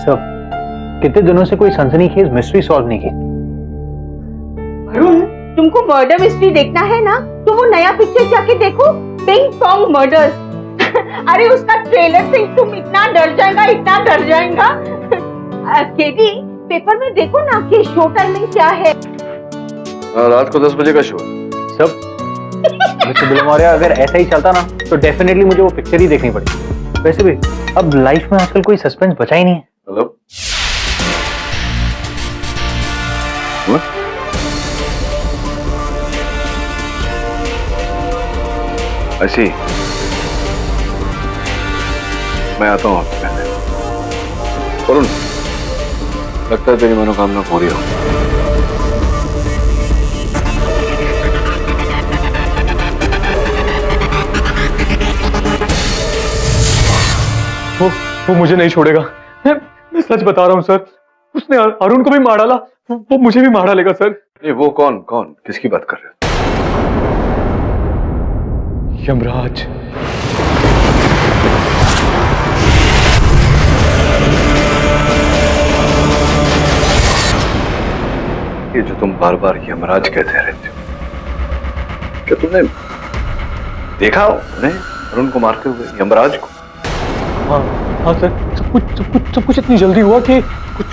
सब कितने दिनों से कोई सनसनीखेज मिस्ट्री सॉल्व नहीं की। अरुण, तुमको मर्डर मिस्ट्री देखना है ना तो वो नया पिक्चर जाके देखो, पिंग पोंग मर्डर्स। अरे उसका ट्रेलर से तुम इतना डर जाएगा, इतना डर जाएगा। केडी, पेपर में देखो ना कि शो टाइमिंग क्या है। रात को 10 बजे का शो। सब मिस्टर बिलोमोरिया, अगर ऐसा ही चलता ना तो डेफिनेटली मुझे वो पिक्चर ही देखनी पड़ेगी। वैसे भी अब लाइफ में आजकल कोई सस्पेंस बचा ही नहीं है। हेलो, ऐसी मैं आता हूँ आपके पहले। वरुण, लगता है तेरी मनोकामना पूरी हो। वो मुझे नहीं छोड़ेगा। मैं सच बता रहा हूँ सर, उसने अरुण को भी मार डाला, वो मुझे भी मार डालेगा सर। ये वो कौन कौन किसकी बात कर रहे हो? यमराज। ये जो तुम बार बार यमराज कहते रहते हो, क्या तुमने देखा उन्हें अरुण को मारते हुए, यमराज को? हाँ सर, सब कुछ इतनी जल्दी हुआ कि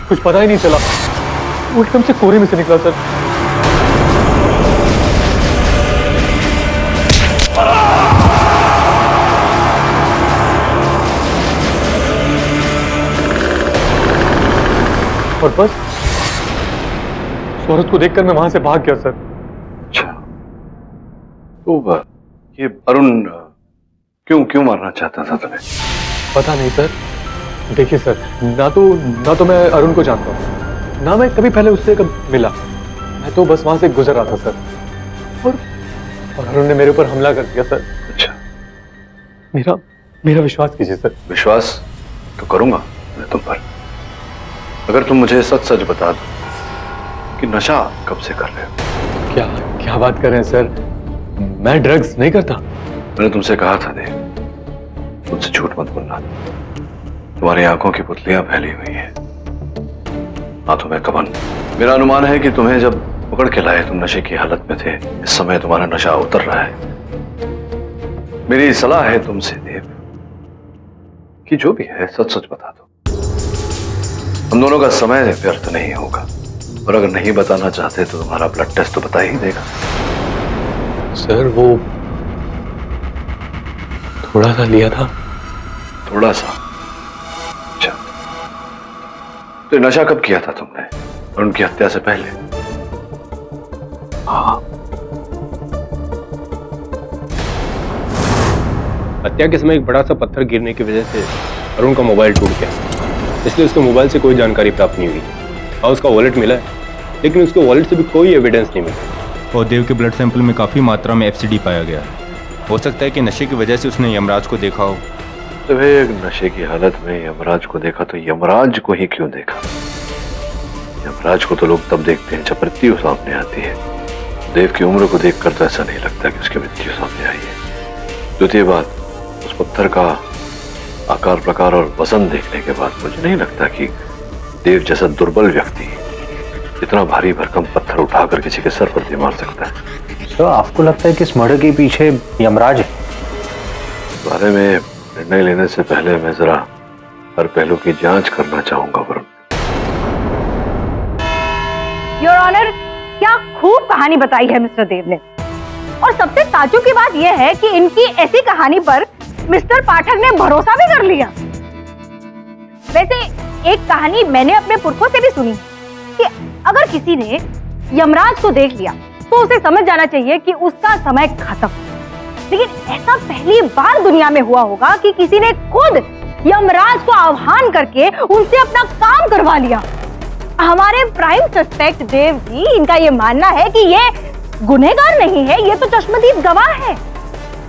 कुछ पता ही नहीं चला। वो एकदम से कोहरे में से निकला सर। और बस औरत को देखकर मैं वहां से भाग गया सर। अच्छा, तो ये अरुण क्यों मारना चाहता था तुम्हें? पता नहीं सर। देखिए सर, ना तो मैं अरुण को जानता हूँ, ना मैं कभी पहले उससे कभी मिला। मैं तो बस वहां से गुजर रहा था सर, और अरुण ने मेरे ऊपर हमला कर दिया सर। अच्छा, मेरा विश्वास कीजिए सर। विश्वास तो करूंगा मैं तुम पर, अगर तुम मुझे सच बता दो कि नशा कब से कर रहे हो। क्या बात कर रहे हैं सर, मैं ड्रग्स नहीं करता। मैंने तुमसे कहा था देव, मुझसे झूठ मत बोलना। तुम्हारी आंखों की पुतलियां फैली हुई हैं, हाथों में कफन। मेरा अनुमान है कि तुम्हें जब पकड़ के लाए तुम नशे की हालत में थे। इस समय तुम्हारा नशा उतर रहा है। मेरी सलाह है तुमसे देव कि जो भी है सच बता दो। हम दोनों का समय व्यर्थ नहीं होगा, और अगर नहीं बताना चाहते तो तुम्हारा ब्लड टेस्ट तो बता ही देगा। सर वो थोड़ा सा लिया था। थोड़ा सा? अच्छा, तो ये नशा कब किया था तुमने? और उनकी हत्या से पहले? हाँ। हत्या के समय एक बड़ा सा पत्थर गिरने की वजह से अरुण का मोबाइल टूट गया, इसलिए उसके मोबाइल से कोई जानकारी प्राप्त नहीं हुई। और उसका वॉलेट मिला है, लेकिन उसके वॉलेट से भी कोई एविडेंस नहीं मिला। और देव के ब्लड सैंपल में काफ़ी मात्रा में एफसीडी पाया गया है। हो सकता है कि नशे की वजह से उसने यमराज को देखा हो। तो एक नशे की हालत में यमराज को देखा, तो यमराज को ही क्यों देखा? यमराज को तो लोग तब देखते हैं जब मृत्यु सामने आती है। देव की उम्र को देखकर तो ऐसा नहीं लगता कि उसकी मृत्यु सामने आई है। द्वितीय बात, उस पत्थर का आकार प्रकार और वजन देखने के बाद मुझे नहीं लगता कि देव जैसा दुर्बल व्यक्ति इतना भारी भरकम पत्थर उठाकर किसी के सर पर दे मार सकता है। सर, आपको लगता है कि इस मर्डर के पीछे यमराज है? इस बारे में निर्णय लेने से पहले मैं जरा हर पहलू की जांच करना चाहूंगा वरुण। योर ऑनर, क्या खूब कहानी बताई है मिस्टर देव ने। और सबसे ताज्जुब की बात यह है कि इनकी ऐसी कहानी पर मिस्टर पाठक ने भरोसा भी कर लिया। वैसे एक कहानी मैंने अपने पुरखों से भी सुनी कि अगर किसी ने यमराज को देख लिया तो उसे समझ जाना चाहिए कि उसका समय खत्म। लेकिन ऐसा पहली बार दुनिया में हुआ होगा कि किसी ने खुद यमराज को आह्वान करके उनसे अपना काम करवा लिया। हमारे प्राइम सस्पेक्ट देव जी, इनका ये मानना है कि ये गुनहगार नहीं है, ये तो चश्मदीद गवाह है।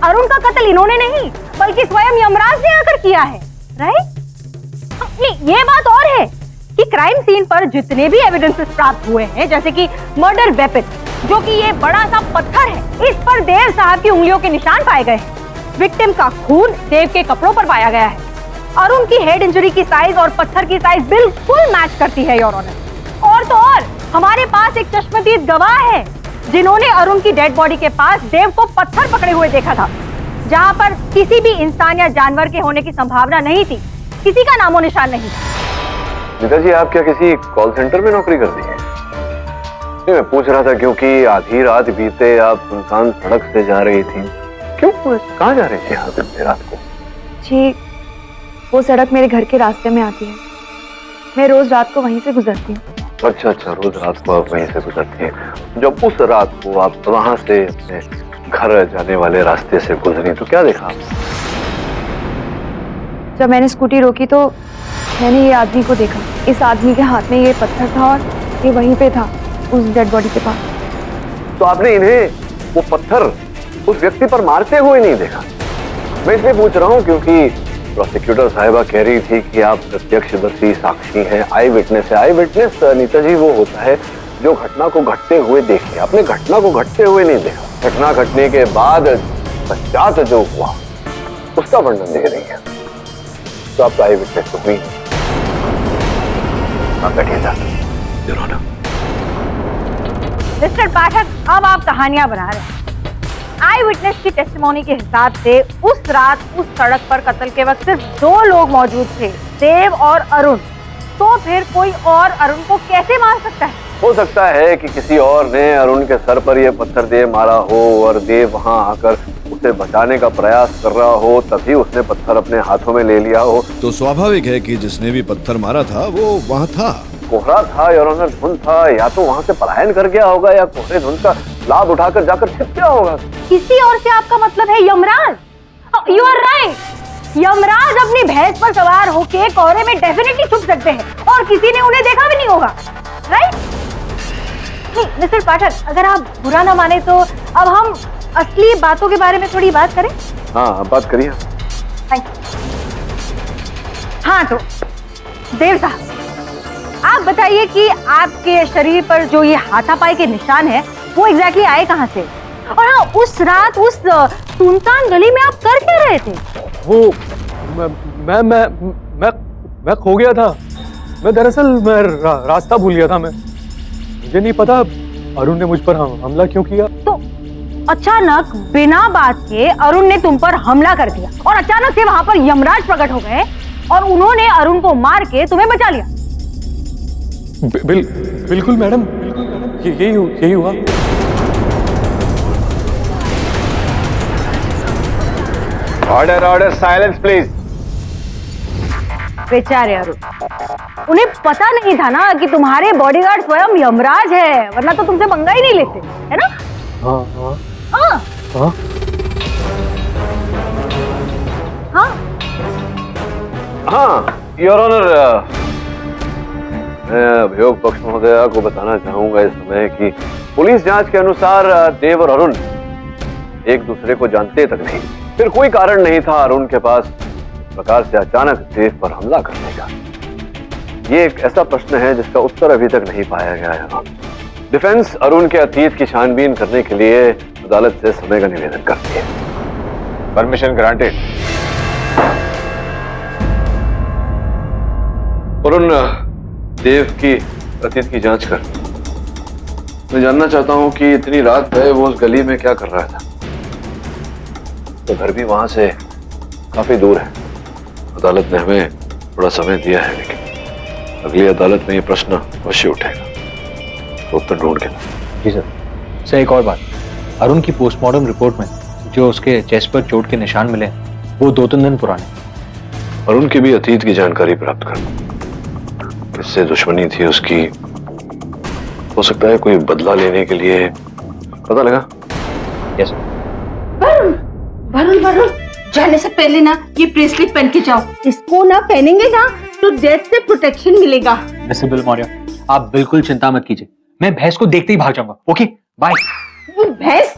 अरुण का कत्ल इन्होंने नहीं बल्कि स्वयं यमराज ने आकर किया है, राइट? ये बात और है कि क्राइम सीन पर जितने भी एविडेंसेस प्राप्त हुए हैं, जैसे कि मर्डर वेपन जो कि ये बड़ा सा पत्थर है, इस पर देव साहब की उंगलियों के निशान पाए गए हैं। विक्टिम का खून देव के कपड़ों पर पाया गया है। अरुण की हेड इंजरी की साइज और पत्थर की साइज बिल्कुल मैच करती है योर ऑनर। और तो और हमारे पास एक चश्मदीद गवाह है जिन्होंने अरुण की डेड बॉडी के पास देव को पत्थर पकड़े हुए देखा था, जहां पर किसी भी इंसान या जानवर के होने की संभावना नहीं थी, किसी का नामो निशान नहीं था। नीता जी, आप क्या किसी कॉल सेंटर में नौकरी करती हैं? नहीं, मैं पूछ रहा था क्योंकि आधी रात बीते आप सुनसान सड़क से जा रही थी। क्यों, कहाँ जा रही थी आप इतनी रात को? जी, वो सड़क मेरे घर के रास्ते में आती है। मैं रोज रात को वहीं से गुजरती हूँ। अच्छा, रोज रात को आप वहीं से गुजरती हैं। जब उस रात को आप वहां से अपने घर जाने वाले रास्ते से गुजरी तो क्या देखा आपने? जब मैंने स्कूटी रोकी तो मैंने ये आदमी को देखा। इस आदमी के हाथ में ये पत्थर था और ये वहीं पे था, उस डेड बॉडी के पास। तो आपने इन्हें वो पत्थर उस व्यक्ति पर मारते हुए नहीं देखा? मैं इसलिए पूछ रहा हूँ क्योंकि प्रोसिक्यूटर साहिबा कह रही थी कि आप प्रत्यक्षदर्शी साक्षी हैं, आई विटनेस है। आई विटनेस नीता जी वो होता है जो घटना को घटते हुए देखे। आपने घटना को घटते हुए नहीं देखा, घटना घटने के बाद पश्चात जो हुआ उसका वर्णन दे रही है। तो आपका आई विटनेस तो हुई। आप बैठिए साहब। मिस्टर पाठक, अब आप कहानियां बना रहे हैं। आई विटनेस की टेस्टिमोनी के हिसाब से उस रात उस सड़क पर कत्ल के वक्त सिर्फ 2 लोग मौजूद थे, देव और अरुण। तो फिर कोई और अरुण को कैसे मार सकता है? हो सकता है कि किसी और ने अरुण के सर पर यह पत्थर दे मारा हो और देव वहां आकर उसे बचाने का प्रयास कर रहा हो, तभी उसने पत्थर अपने हाथों में ले लिया हो। तो स्वाभाविक है कि जिसने भी पत्थर मारा था वो वहाँ था। कोहरा था, योर ऑनर, धुंध था, या तो वहां से पलायन कर गया होगा या कोहरे धुंध का लाभ उठाकर जाकर छिप गया होगा। किसी और से आपका मतलब है Yamraj? You are right, Yamraj अपनी भैंस पर सवार होके कोहरे में डेफिनेटली छुप सकते हैं और किसी ने उन्हें देखा भी नहीं होगा, राइट? मिस्टर पाठक, अगर आप बुरा ना माने तो अब हम असली बातों के बारे में थोड़ी बात करें। हाँ, बात करिए। Thank you. हाँ तो देव साहब, आप बताइए कि आपके शरीर पर जो ये हाथापाई के निशान है वो एग्जैक्टली आए कहाँ से? और हाँ, उस रात उस सुनसान गली में आप कर क्या रहे थे? वो मैं खो गया था। मैं दरअसल रास्ता भूल गया था। मुझे नहीं पता अरुण ने मुझ पर हमला क्यों किया। तो अचानक बिना बात के अरुण ने तुम पर हमला कर दिया और अचानक से वहां पर यमराज प्रकट हो गए और उन्होंने अरुण को मार के तुम्हें बचा लिया। बिल्कुल मैडम, यही हुआ। Order, silence please. बेचारे अरुण, उन्हें पता नहीं था ना कि तुम्हारे बॉडीगार्ड स्वयं यमराज है, वरना तो तुमसे पंगा ही नहीं लेते, है ना? हाँ, योर ऑनर, मैं अभियोग पक्ष महोदया को बताना चाहूंगा इस समय कि पुलिस जांच के अनुसार देव और अरुण एक दूसरे को जानते तक नहीं। फिर कोई कारण नहीं था अरुण के पास इस प्रकार से अचानक देव पर हमला करने का। ये एक ऐसा प्रश्न है जिसका उत्तर अभी तक नहीं पाया गया है। डिफेंस अरुण के अतीत की छानबीन करने के लिए अदालत से समय का निवेदन करती है। Permission granted. अरुण, देव की अतीत की जांच कर। मैं जानना चाहता हूं कि इतनी रात गए वो उस गली में क्या कर रहा था। तो घर भी वहां से काफी दूर है। अदालत ने हमें थोड़ा समय दिया है, लेकिन अगली अदालत में ये प्रश्न अवश्य उठेगा, तो उत्तर ढूंढ के। जी सर, एक और बात, अरुण की पोस्टमार्टम रिपोर्ट में जो उसके चेस्ट पर चोट के निशान मिले वो 2-3 दिन पुराने। अरुण की भी अतीत की जानकारी प्राप्त कर। किससे दुश्मनी थी उसकी, हो सकता है कोई बदला लेने के लिए। पता लगा? यस। वरुण, जाने से पहले ना ये ब्रेसलेट पहन के जाओ। इसको ना पहनेंगे ना तो डेथ से प्रोटेक्शन मिलेगा। मिस्टर बिल मौर्य, आप बिल्कुल चिंता मत कीजिए, मैं भैंस को देखते ही भाग जाऊंगा। Okay, bye. भैंस?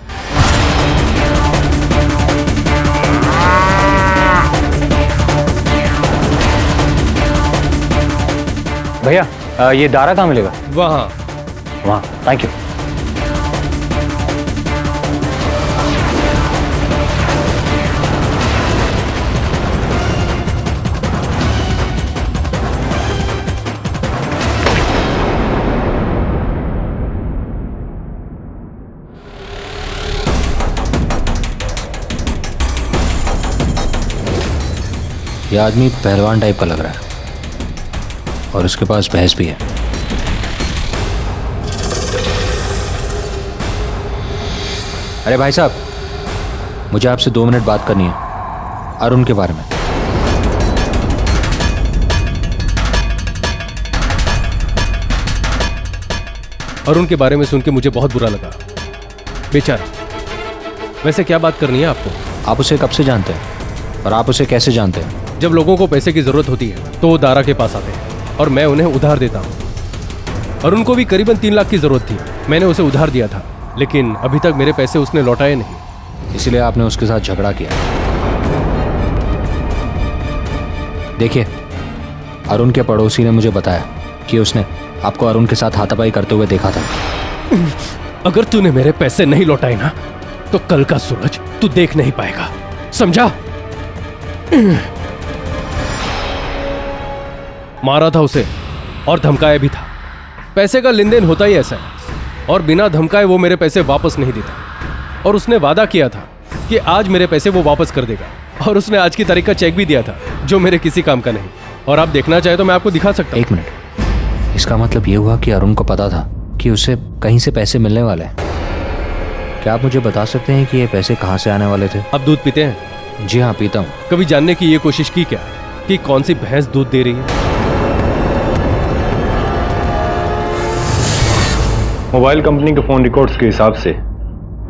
भैया, ये दारा कहाँ मिलेगा? वहाँ, थैंक यू। यह आदमी पहलवान टाइप का लग रहा है और उसके पास भैंस भी है। अरे भाई साहब, मुझे आपसे 2 मिनट बात करनी है अरुण के बारे में। अरुण के बारे में सुन के मुझे बहुत बुरा लगा, बेचारा। वैसे क्या बात करनी है आपको? आप उसे कब से जानते हैं और आप उसे कैसे जानते हैं? जब लोगों को पैसे की जरूरत होती है तो वो दारा के पास आते हैं और मैं उन्हें उधार देता हूँ। अरुण को भी करीबन 3 लाख की जरूरत थी। मैंने उसे उधार दिया था, लेकिन अभी तक मेरे पैसे उसने लौटाए नहीं। इसलिए आपने उसके साथ झगड़ा किया। देखिए, अरुण के पड़ोसी ने मुझे बताया कि उसने आपको अरुण के साथ हाथापाई करते हुए देखा था। अगर तूने मेरे पैसे नहीं लौटाए ना, तो कल का सूरज तू देख नहीं पाएगा, समझा? मारा था उसे और धमकाया भी था। पैसे का लेन देन होता ही ऐसा है, और बिना धमकाए वो मेरे पैसे वापस नहीं देता। और उसने वादा किया था कि आज मेरे पैसे वो वापस कर देगा, और उसने आज की तारीख का चेक भी दिया था, जो मेरे किसी काम का नहीं। और आप देखना चाहे तो मैं आपको दिखा सकता हूं। 1 मिनट, इसका मतलब ये हुआ कि अरुण को पता था कि उसे कहीं से पैसे मिलने वाले हैं। क्या आप मुझे बता सकते हैं कि ये पैसे कहाँ से आने वाले थे? आप दूध पीते हैं? जी हाँ, पीता हूँ। कभी जानने की ये कोशिश की क्या कि कौन सी भैंस दूध दे रही है? मोबाइल कंपनी के फ़ोन रिकॉर्ड्स के हिसाब से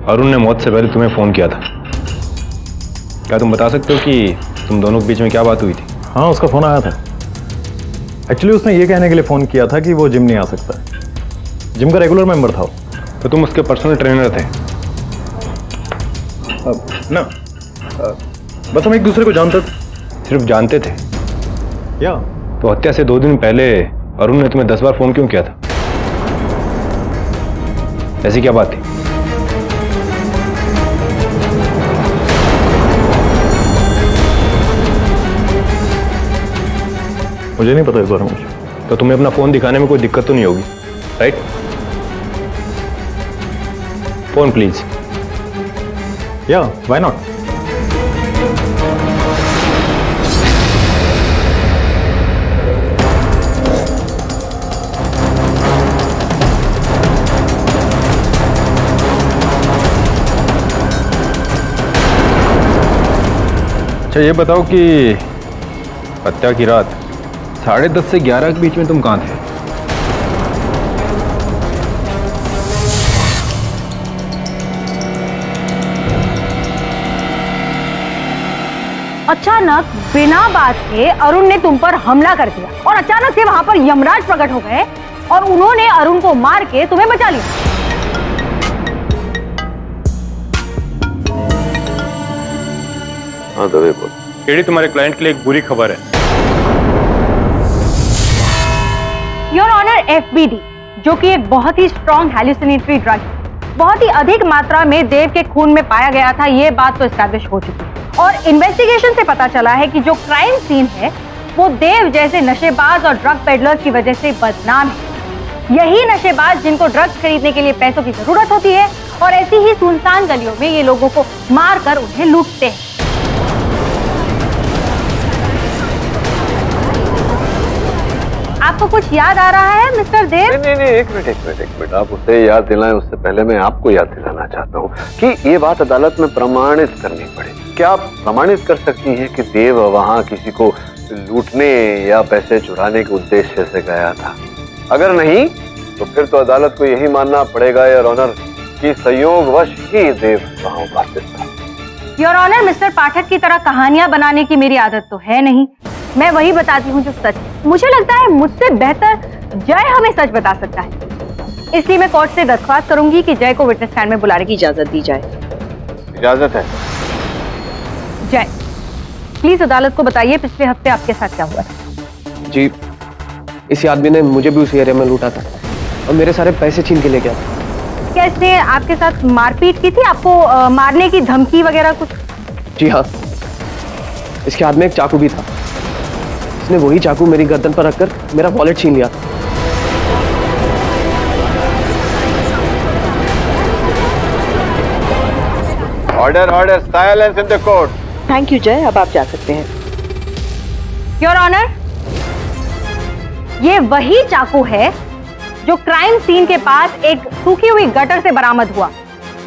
अरुण ने मौत से पहले तुम्हें फ़ोन किया था। क्या तुम बता सकते हो कि तुम दोनों के बीच में क्या बात हुई थी? हाँ, उसका फ़ोन आया था। एक्चुअली उसने ये कहने के लिए फ़ोन किया था कि वो जिम नहीं आ सकता। जिम का रेगुलर मेंबर था वो। तो तुम उसके पर्सनल ट्रेनर थे? ना, बस हम एक दूसरे को जानते थे। सिर्फ जानते थे? या तो हत्या से 2 दिन पहले अरुण ने तुम्हें 10 बार फ़ोन क्यों किया था? ऐसी क्या बात थी? मुझे नहीं पता इस बारे में। तो तुम्हें अपना फ़ोन दिखाने में कोई दिक्कत तो नहीं होगी, राइट? Phone please. या व्हाई नॉट? अच्छा ये बताओ कि हत्या की रात 10:30 से 11 के बीच में तुम कहाँ थे? अचानक बिना बात के अरुण ने तुम पर हमला कर दिया और अचानक से वहां पर यमराज प्रकट हो गए और उन्होंने अरुण को मार के तुम्हें बचा लिया। हाँ दवे बोल। केडी, तुम्हारे क्लाइंट के लिए एक बुरी खबर है। योर ऑनर, एफबीडी जो कि एक बहुत ही स्ट्रॉन्ग हेलुसिनेटरी ड्रग है, बहुत ही अधिक मात्रा में देव के खून में पाया गया था। ये बात तो एस्टैब्लिश हो चुकी है और इन्वेस्टिगेशन से पता चला है कि जो क्राइम सीन है वो देव जैसे नशेबाज और ड्रग पेडलर्स की वजह से बदनाम है। यही नशेबाज जिनको ड्रग्स खरीदने के लिए पैसों की जरूरत होती है और ऐसी ही सुनसान गलियों में ये लोगों को मारकर उन्हें लूटते हैं। आपको कुछ याद आ रहा है मिस्टर देव? नहीं, एक मिनट। आप उसे याद दिलाएं उससे पहले मैं आपको याद दिलाना चाहता हूँ कि ये बात अदालत में प्रमाणित करनी पड़ेगी। क्या आप प्रमाणित कर सकती हैं कि देव वहाँ किसी को लूटने या पैसे चुराने के उद्देश्य से गया था? अगर नहीं तो फिर तो अदालत को यही मानना पड़ेगा योर ऑनर कि संयोगवश ही देव वहाँ उपस्थित था। योर ऑनर, मिस्टर पाठक की तरह कहानियां बनाने की मेरी आदत तो है नहीं। मैं वही बताती हूँ जो सच है। मुझे लगता है मुझसे बेहतर जय हमें सच बता सकता है, इसलिए मैं कोर्ट से दरख्वास्त करूंगी कि जय को विटनेस स्टैंड में बुलाने की इजाजत दी जाए। इजाजत है? जय, प्लीज अदालत को बताइए पिछले हफ्ते आपके साथ क्या हुआ था। जी, इसी आदमी ने मुझे भी उस एरिया में लूटा था और मेरे सारे पैसे छीन के ले गया था। क्या इसने आपके साथ मारपीट की थी, आपको मारने की धमकी वगैरह कुछ? जी हाँ, इसके हाथ में एक चाकू भी था। इसने वही चाकू मेरी गर्दन पर रखकर मेरा वॉलेट छीन लिया। Order, silence in the court. Thank you जय, अब आप जा सकते हैं। योर ऑनर, ये वही चाकू है जो क्राइम सीन के पास एक सूखी हुई गटर से बरामद हुआ,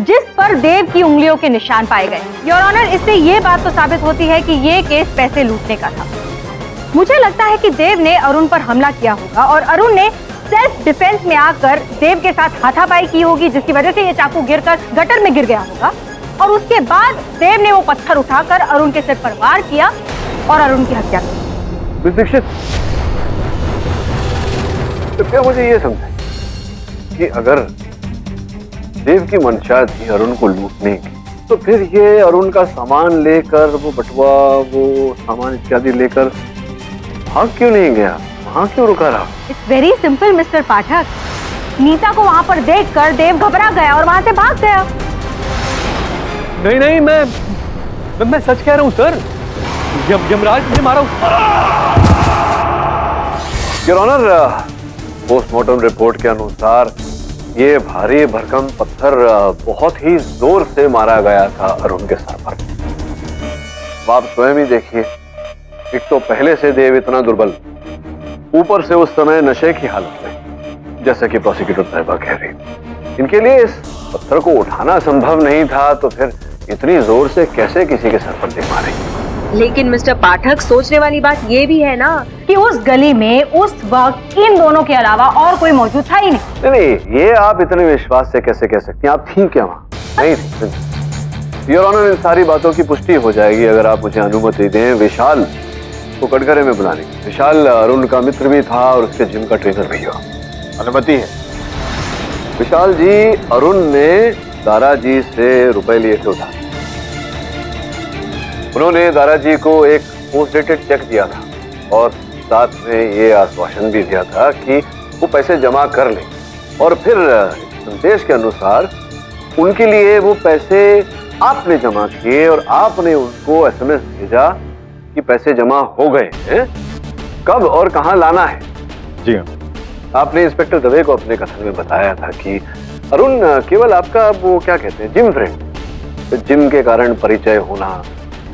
जिस पर देव की उंगलियों के निशान पाए गए। योर ऑनर, इससे ये बात तो साबित होती है कि ये केस पैसे लूटने का था। मुझे लगता है कि देव ने अरुण पर हमला किया होगा और अरुण ने सेल्फ डिफेंस में आकर देव के साथ हाथापाई की होगी, जिसकी वजह से ये चाकू गिरकर गटर में गिर गया होगा और उसके बाद देव ने वो पत्थर उठाकर अरुण के सिर पर वार किया और अरुण की हत्या की। मिस दीक्षित, तो क्या मुझे ये समझे कि अगर देव की मंशा थी अरुण को लूटने की, तो फिर ये अरुण का सामान लेकर, वो बटुआ, वो सामान इत्यादि लेकर भाग क्यों नहीं गया, वहां क्यों रुका रहा? इट्स वेरी सिंपल मिस्टर पाठक। नीता को वहां पर देखकर देव घबरा गया और वहां से भाग गया। नहीं नहीं, मैं सच कह रहा हूँ सर। यमराज ने मारा। योर ऑनर, पोस्टमार्टम रिपोर्ट के अनुसार ये भारी भरकम पत्थर बहुत ही जोर से मारा गया था अरुण के सर पर। आप स्वयं ही देखिए, एक तो पहले से देव इतना दुर्बल, ऊपर से उस समय नशे की हालत में, जैसा कि प्रोसिक्यूटर साहिबा कह रही। इनके लिए इस पत्थर को उठाना संभव नहीं था, तो फिर इतनी जोर से कैसे किसी के सर पर दे मारे? लेकिन मिस्टर पाठक, सोचने वाली बात ये भी है ना कि उस गली में उस वक्त इन दोनों के अलावा और कोई मौजूद था ही नहीं। नहीं, ये आप इतने विश्वास से कैसे कह सकती हैं? आप थी क्या वहां? नहीं थी। योर ऑनर, इन सारी बातों की पुष्टि हो जाएगी अगर आप मुझे अनुमति दें विशाल को कटघरे में बुलाने की। विशाल अरुण का मित्र भी था और उसके जिम का ट्रेनर भी हुआ। अनुमति है? विशाल जी, अरुण ने दाराजी से रुपए लिए थे उधार। उन्होंने दाराजी को एक पोस्ट डेटेड चेक दिया था और साथ में ये आश्वासन भी दिया था कि वो पैसे जमा कर ले, और फिर संदेश के अनुसार उनके लिए वो पैसे आपने जमा किए और आपने उनको एसएमएस भेजा कि पैसे जमा हो गए हैं, कब और कहां लाना है। जी हाँ। आपने इंस्पेक्टर दवे को अपने कथन में बताया था कि अरुण केवल आपका वो क्या कहते हैं जिम फ्रेंड, जिम के कारण परिचय होना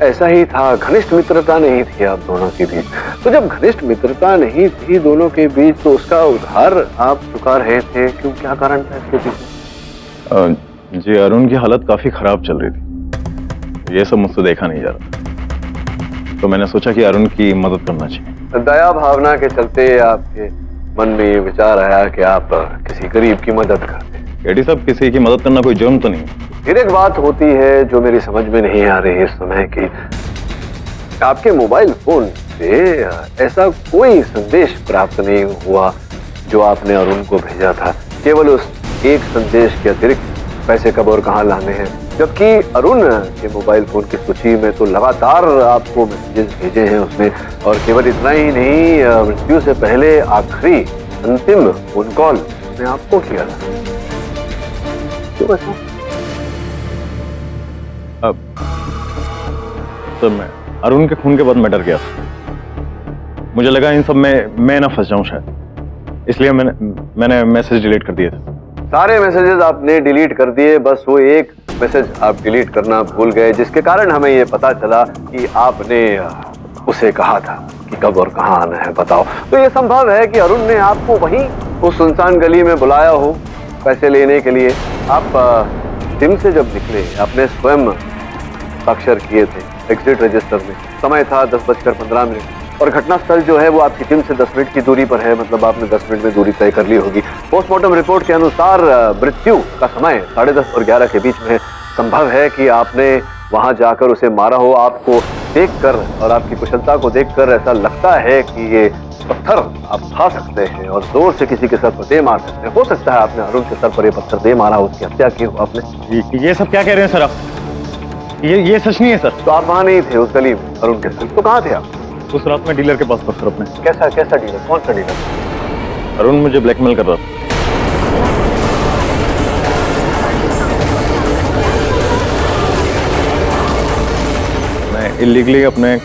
ऐसा ही था, घनिष्ठ मित्रता नहीं थी आप दोनों के बीच। तो जब घनिष्ठ मित्रता नहीं थी दोनों के बीच, तो उसका उधार आप चुका रहे थे, क्यों, क्या कारण था इसके पीछे? जी, अरुण की हालत काफी खराब चल रही थी, ये सब मुझसे देखा नहीं जा रहा, तो मैंने सोचा कि अरुण की मदद करना चाहिए। दया भावना के चलते आपके मन में ये विचार आया कि आप किसी गरीब की मदद करते। एडी साहब, किसी की मदद करना कोई जुर्म तो नहीं। फिर एक बात होती है जो मेरी समझ में नहीं आ रही इस समय की, आपके मोबाइल फोन से ऐसा कोई संदेश प्राप्त नहीं हुआ जो आपने अरुण को भेजा था, केवल उस एक संदेश के अतिरिक्त पैसे कब और कहां लाने हैं, जबकि अरुण के मोबाइल फोन की सूची में तो लगातार आपको मैसेजेस भेजे हैं उसने, और केवल इतना ही नहीं, मृत्यु से पहले आखिरी अंतिम फोन कॉल उसने आपको किया था। क्यों ऐसा? अब तो मैं अरुण के खून के बाद मैं डर गया था, मुझे लगा इन सब में मैं ना फंस जाऊं शायद, इसलिए मैंने मैसेज डिलीट कर दिए थे। सारे मैसेजेस आपने डिलीट कर दिए, बस वो एक मैसेज आप डिलीट करना भूल गए, जिसके कारण हमें ये पता चला कि आपने उसे कहा था कि कब और कहां आना है बताओ। तो ये संभव है कि अरुण ने आपको वहीं उस सुनसान गली में बुलाया हो पैसे लेने के लिए। आप जिम से जब निकले आपने स्वयं साक्षर किए थे एग्जिट रजिस्टर में, समय था 10:15 और घटनास्थल जो है वो आपकी जिम से 10 मिनट की दूरी पर है, मतलब आपने 10 मिनट में दूरी तय कर ली होगी। पोस्टमार्टम रिपोर्ट के अनुसार मृत्यु का समय 10:30 और 11 के बीच में। संभव है कि आपने वहां जाकर उसे मारा हो। आपको देखकर और आपकी कुशलता को देखकर ऐसा लगता है कि ये पत्थर आप उठा सकते हैं और जोर से किसी के सर पर दे मार सकते हैं। हो सकता है आपने अरुण के सर पर ये पत्थर दे मारा, उसकी हत्या की हो आपने। ये सब क्या कह रहे हैं सर आप? ये सच नहीं है सर। तो आप वहां नहीं थे उस गली में अरुण के साथ, तो कहाँ थे आप? उस रात में डीलर के पास था सर अपने। कैसा डीलर? कौन सा डीलर? अरुण मुझे ब्लैकमेल कर रहा था। मैं इलीगली अपने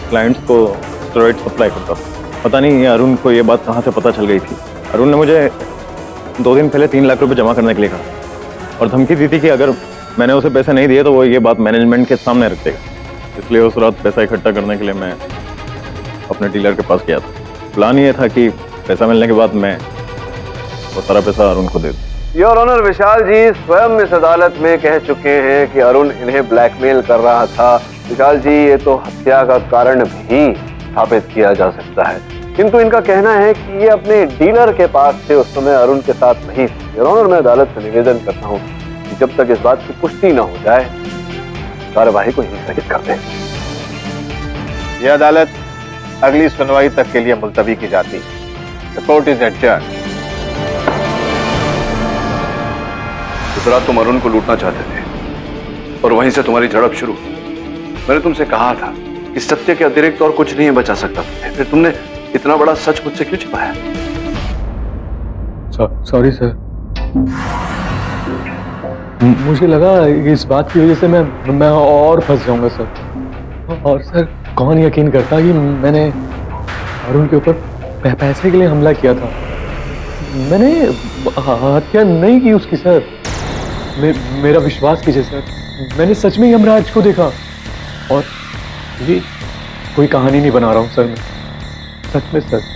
क्लाइंट्स को स्टेरॉइड सप्लाई करता था। पता नहीं ये अरुण को ये बात कहाँ से पता चल गई थी। अरुण ने मुझे 2 दिन पहले 3 लाख रुपए जमा करने के लिए कहा और धमकी दी थी कि अगर मैंने उसे पैसे नहीं दिए तो वो ये बात मैनेजमेंट के सामने रख देगा। इसलिए उस रात पैसा इकट्ठा करने के लिए मैं अपने डीलर के पास गया था। प्लान ये था कि पैसा मिलने के बाद मैं वो सारा पैसा अरुण को दे दूं। योर ऑनर, विशाल जी स्वयं इस अदालत में कह चुके हैं कि अरुण इन्हें ब्लैकमेल कर रहा था। विशाल जी, ये तो हत्या का कारण भी स्थापित किया जा सकता है, किंतु इनका कहना है कि ये अपने डीलर के पास थे, उस समय अरुण के साथ नहीं थे। योर ऑनर, मैं अदालत से निवेदन करता हूँ कि जब तक इस बात की पुष्टि न हो जाए कार्यवाही को ही स्थगित कर दें। यह अदालत अगली सुनवाई तक के लिए मुलतवी की जाती है। The court is adjourned. इस रात तुम अरुण को लूटना चाहते थे और वहीं से तुम्हारी झड़प शुरू। मैंने तुमसे कहा था कि सत्य के अतिरिक्त और कुछ नहीं बचा सकता तुम्हें, फिर तुमने इतना बड़ा सच मुझसे क्यों छिपाया? सॉरी सर, मुझे लगा इस बात की वजह से मैं और फंस जाऊंगा सर। और सर, कौन यकीन करता कि मैंने अरुण के ऊपर पैसे के लिए हमला किया था। मैंने हत्या नहीं की उसकी सर। मेरा विश्वास कीजिए सर, मैंने सच में यमराज को देखा। और ये कोई कहानी नहीं बना रहा हूँ सर, मैं सच में सर।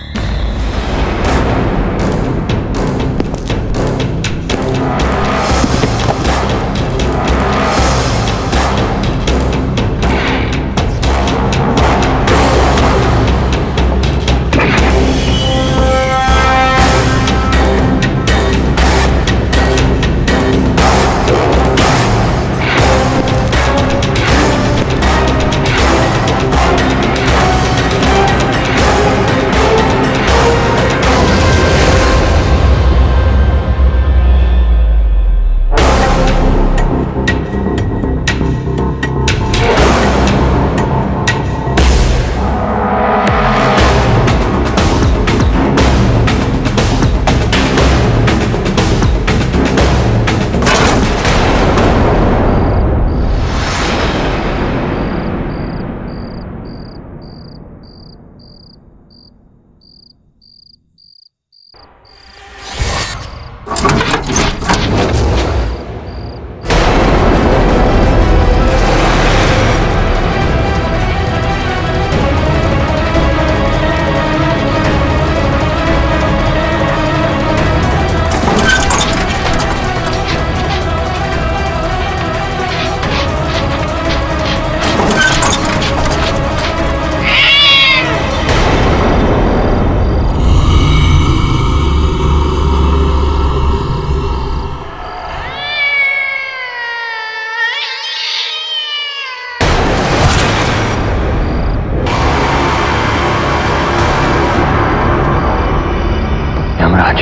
यमराज,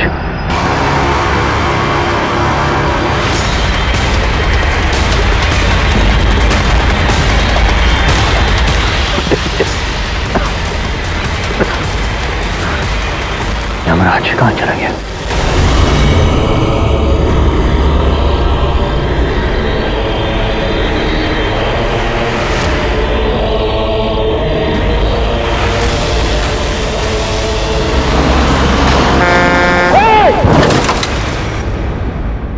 यमराज कहाँ चला गया?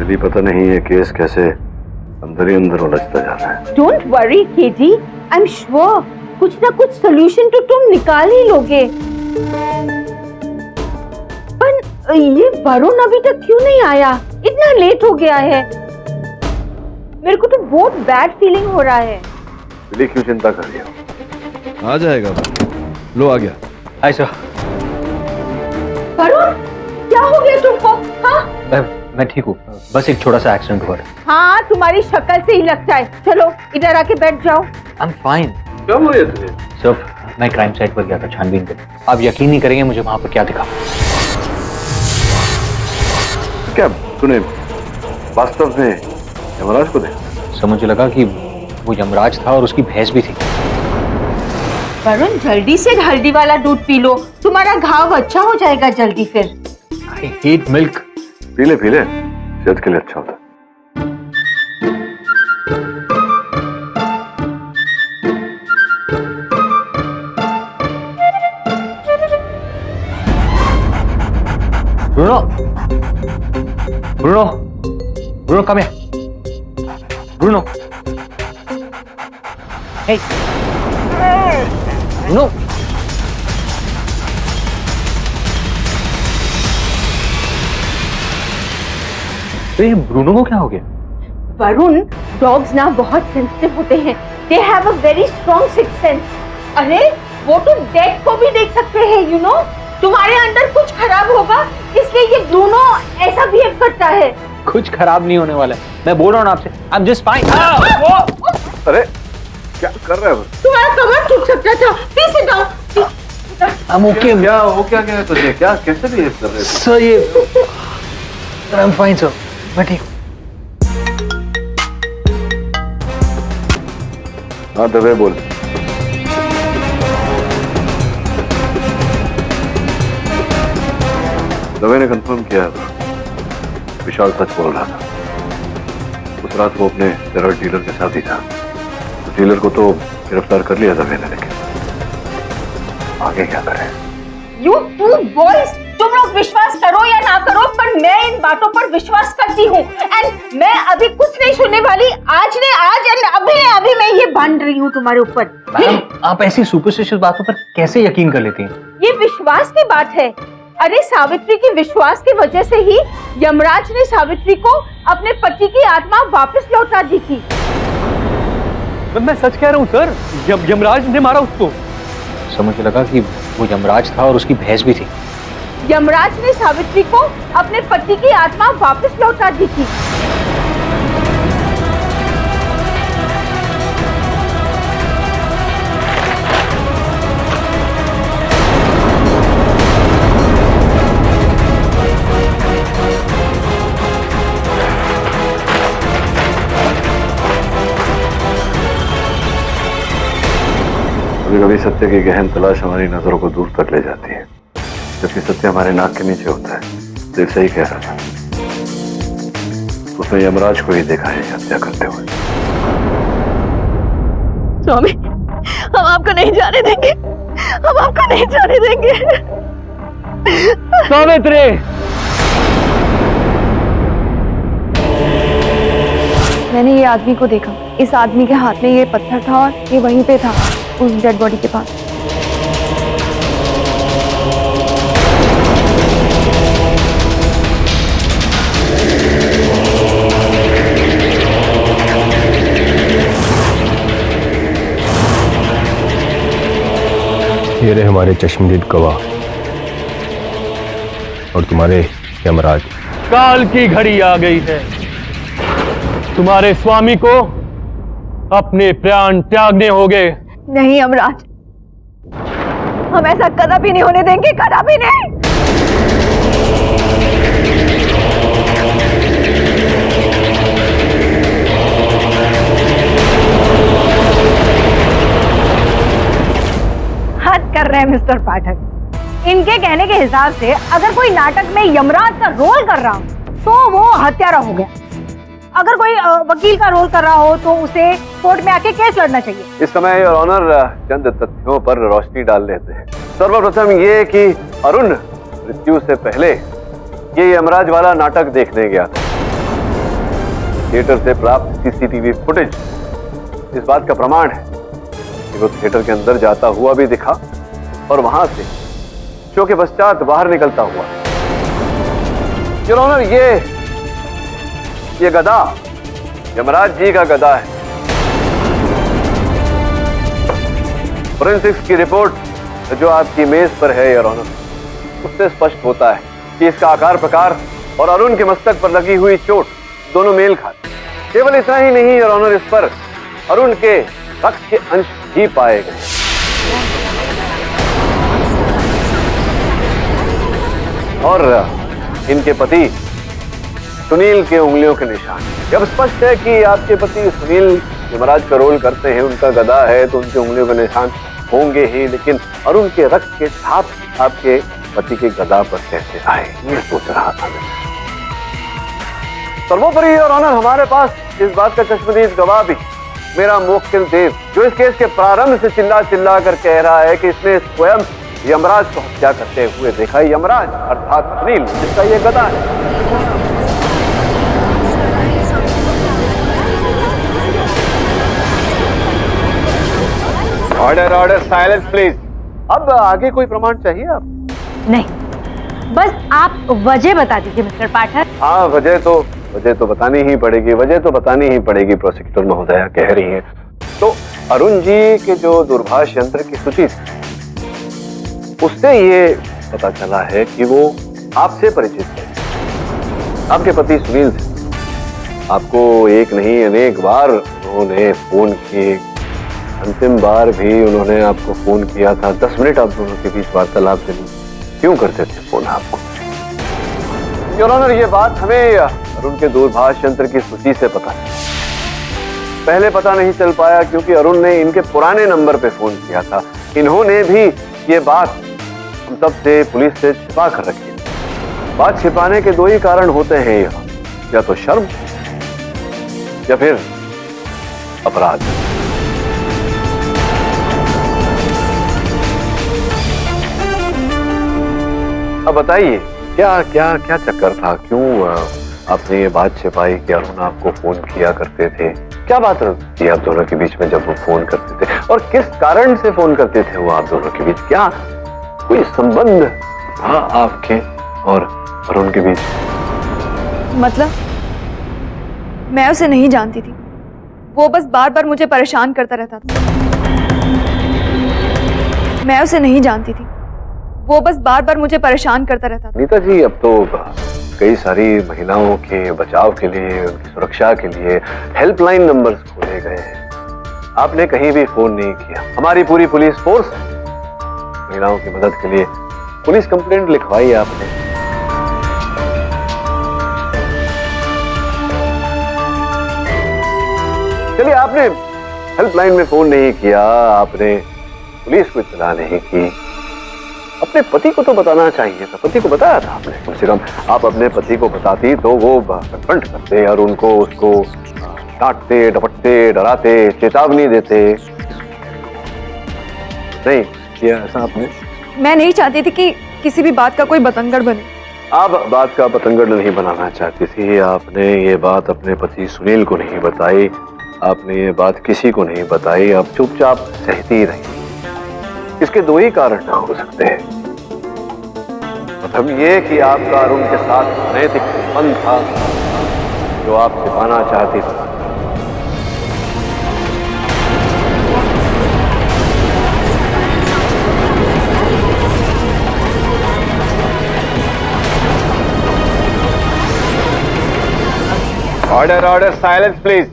यदि पता नहीं ये केस कैसे अंदर ही अंदर उलझता जा रहा है। Don't worry KG, I am sure कुछ ना कुछ सोल्यूशन तो तुम निकाल ही लोगे। पर ये वरुण अभी तक क्यों नहीं आया? इतना लेट हो गया है। मेरे को तो बहुत बैड फीलिंग हो रहा है। बिल्ली क्यों चिंता कर रही हो? आ जाएगा। लो आ गया। Hi sir. वरुण, क्या हो गया तुमको? हाँ? मैं ठीक हूँ, बस एक छोटा सा एक्सीडेंट हुआ। हाँ, तुम्हारी शक्ल से ही लगता है। चलो इधर आके बैठ जाओ। I am fine. क्या हुआ तुझे? सर, मैं क्राइम साइट पर गया था छानबीन पे। आप यकीन नहीं करेंगे मुझे वहां पर क्या दिखा। क्या तूने वास्तव में यमराज को देखा? सर, मुझे लगा कि वो यमराज था और उसकी भैंस भी थी। वरुण, जल्दी से हल्दी वाला दूध पी लो, तुम्हारा घाव अच्छा हो जाएगा जल्दी फिर। I hate milk. पी ले, सेहत के लिए अच्छा होता है। Bruno, Bruno, Bruno, come here. Bruno. Hey. Bruno. तो ये ब्रूनो को क्या हो गया? वरुण, डॉग्स ना बहुत सेंसिटिव होते हैं। They have a very strong sixth sense. अरे वो तो डेड को भी देख सकते हैं, यू नो। तुम्हारे अंदर कुछ खराब होगा इसलिए ये ब्रूनो ऐसा बिहेव करता है। कुछ खराब नहीं होने वाला है, मैं बोल रहा हूँ आपसे। I am just fine. अरे क्या कर रहे हो? तुम्हारा कमर टूट सकता था। Please sit down. I'm okay. क्या हो क्या गया तुझे? क्या कैसे बिहेव कर रहे थे? सर ये सर, I'm fine सर, मैं ठीक हूँ। हाँ दबे बोल। दबे ने कंफर्म किया था, विशाल सच बोल रहा था। उस रात वो अपने स्टेरॉइड डीलर के साथ ही था। उस डीलर को तो गिरफ्तार कर लिया दबे ने, लेकिन आगे क्या करें? You two boys, तुम लोग विश्वास करो या ना करो, पर मैं इन बातों पर विश्वास करती हूँ। एंड मैं अभी कुछ नहीं सुनने वाली। आज एंड अभी मैं ये बांध रही हूँ तुम्हारे ऊपर। मैम, आप ऐसी सुपरस्टिशियस बातों पर कैसे यकीन कर लेती हैं? ये विश्वास की बात है। अरे सावित्री की विश्वास की वजह से ही यमराज ने सावित्री को अपने पति की आत्मा वापस लौटा दी थी। मैं सच कह रहा हूँ सर, यमराज ने मारा उसको। समझ लगा कि वो यमराज था और उसकी भैंस भी थी। यमराज ने सावित्री को अपने पति की आत्मा वापस लौटा दी थी। कभी कभी सत्य की गहन तलाश हमारी नजरों को दूर तक ले जाती है, जबकि सत्य हमारे नाक के नीचे होता है। देव सही कह रहा था, उसने यमराज को ही देखा है हत्या करते हुए। स्वामी, हम आपको नहीं जाने देंगे, हम आपको नहीं जाने देंगे। सावित्री, मैंने ये आदमी को देखा। इस आदमी के हाथ में ये पत्थर था और ये वहीं पे था, उस डेड बॉडी के पास। ये रहे हमारे चश्मदीद गवाह और तुम्हारे यमराज। काल की घड़ी आ गई है। तुम्हारे स्वामी को अपने प्राण त्यागने होंगे। नहीं यमराज, हम ऐसा कदापि नहीं होने देंगे, कदापि नहीं। हद कर रहे हैं मिस्टर पाठक। इनके कहने के हिसाब से अगर कोई नाटक में यमराज का रोल कर रहा हो तो वो हत्यारा हो गया। अगर कोई वकील का रोल कर रहा हो तो उसे कोर्ट में आके केस लड़ना चाहिए। इस समय योर ऑनर चंद तथ्यों पर रोशनी डाल लेते हैं। सर्वप्रथम ये कि अरुण मृत्यु से पहले ये यमराज वाला नाटक देखने गया था। थिएटर से प्राप्त सीसीटीवी फुटेज इस बात का प्रमाण है कि वो थिएटर के अंदर जाता हुआ भी दिखा और वहां से शो के पश्चात बाहर निकलता हुआ। योर ऑनर, ये गदा यमराज जी का गदा है। फोरेंसिक्स की रिपोर्ट जो आपकी मेज पर है योर ऑनर, उससे स्पष्ट होता है कि इसका आकार प्रकार और अरुण के मस्तक पर लगी हुई चोट दोनों मेल खाते। केवल इतना ही नहीं योर ऑनर, इस पर अरुण के रक्त के अंश भी पाए गए और इनके पति सुनील के उंगलियों के निशान। जब स्पष्ट है कि आपके पति सुनील यमराज का रोल करते हैं, उनका गदा है तो उनके उंगलियों के निशान होंगे ही, लेकिन अरुण के रक्त के छाप आपके पति के गदा पर कैसे आए, ये सोच रहा था मैं। सर्वोपरि और ऑनर, हमारे पास इस बात का चश्मदीद गवाह भी मेरा मुवक्किल देव, जो इस केस के प्रारंभ से चिल्ला चिल्ला कर कह रहा है कि इसने स्वयं यमराज को हत्या करते हुए देखा। यमराज अर्थात सुनील, जिसका ये गदा है। Order order, silence please. अब आगे कोई प्रमाण चाहिए आप? नहीं, बस आप वजह बता दीजिए मिस्टर पाठक। हाँ, वजह तो वजह तो बतानी ही पड़ेगी, वजह तो बतानी ही पड़ेगी, प्रोसिक्यूटर महोदया कह रही हैं। तो अरुण जी के जो दूरभाष यंत्र की सूची थी, उससे ये पता चला है कि वो आपसे परिचित थे, आपके पति सुनील थे। आपको एक नहीं अनेक बार उन्होंने फोन किए, अंतिम बार भी उन्होंने आपको फोन किया था। 10 मिनट आप दोनों के बीच वार्तालाप क्यों करते थे फोन आपको? योर ऑनर, ये बात हमें अरुण के दूरभाष यंत्र की सूची से पता है। पहले पता नहीं चल पाया क्योंकि अरुण ने इनके पुराने नंबर पे फोन किया था। इन्होंने भी ये बात हम सब से, पुलिस से छिपा कर रखी है। बात छिपाने के 2 ही कारण होते हैं यहाँ, या तो शर्म या फिर अपराध। अब बताइए क्या क्या क्या चक्कर था? क्यों आपने ये बात छिपाई कि अरुण आपको फोन किया करते थे? क्या बात थी आप दोनों के बीच में जब वो फोन करते थे, और किस कारण से फोन करते थे वो आप दोनों के बीच? क्या कोई संबंध था आपके और अरुण के बीच? मतलब मैं उसे नहीं जानती थी, वो बस बार बार मुझे परेशान करता रहता था। मैं उसे नहीं जानती थी, वो बस बार बार मुझे परेशान करता रहता था। नीता जी, अब तो कई सारी महिलाओं के बचाव के लिए, उनकी सुरक्षा के लिए हेल्पलाइन नंबर्स खोले गए हैं। आपने कहीं भी फोन नहीं किया। हमारी पूरी पुलिस फोर्स महिलाओं की मदद के लिए पुलिस कंप्लेंट लिखवाई आपने। चलिए, आपने हेल्पलाइन में फोन नहीं किया, आपने पुलिस को इत्तला नहीं की, अपने पति को तो बताना चाहिए था। पति को बताया था आपने? कम से कम आप अपने पति को बताती तो वो कन्फ्रंट करते और उनको, उसको डांटते, डपटते, डराते, चेतावनी देते। नहीं किया ऐसा आपने? मैं नहीं चाहती थी कि किसी भी बात का कोई बतंगड़ बने। आप बात का बतंगड़ नहीं बनाना चाहती थी। आपने ये बात अपने पति सुनील को नहीं बताई, आपने ये बात किसी को नहीं बताई, आप चुपचाप सहती रही। इसके 2 ही कारण हो सकते हैं। मतलब ये कि आपका अरुण के साथ नैतिक संबंध था जो आप छिपाना चाहती थी। Order, order, silence please.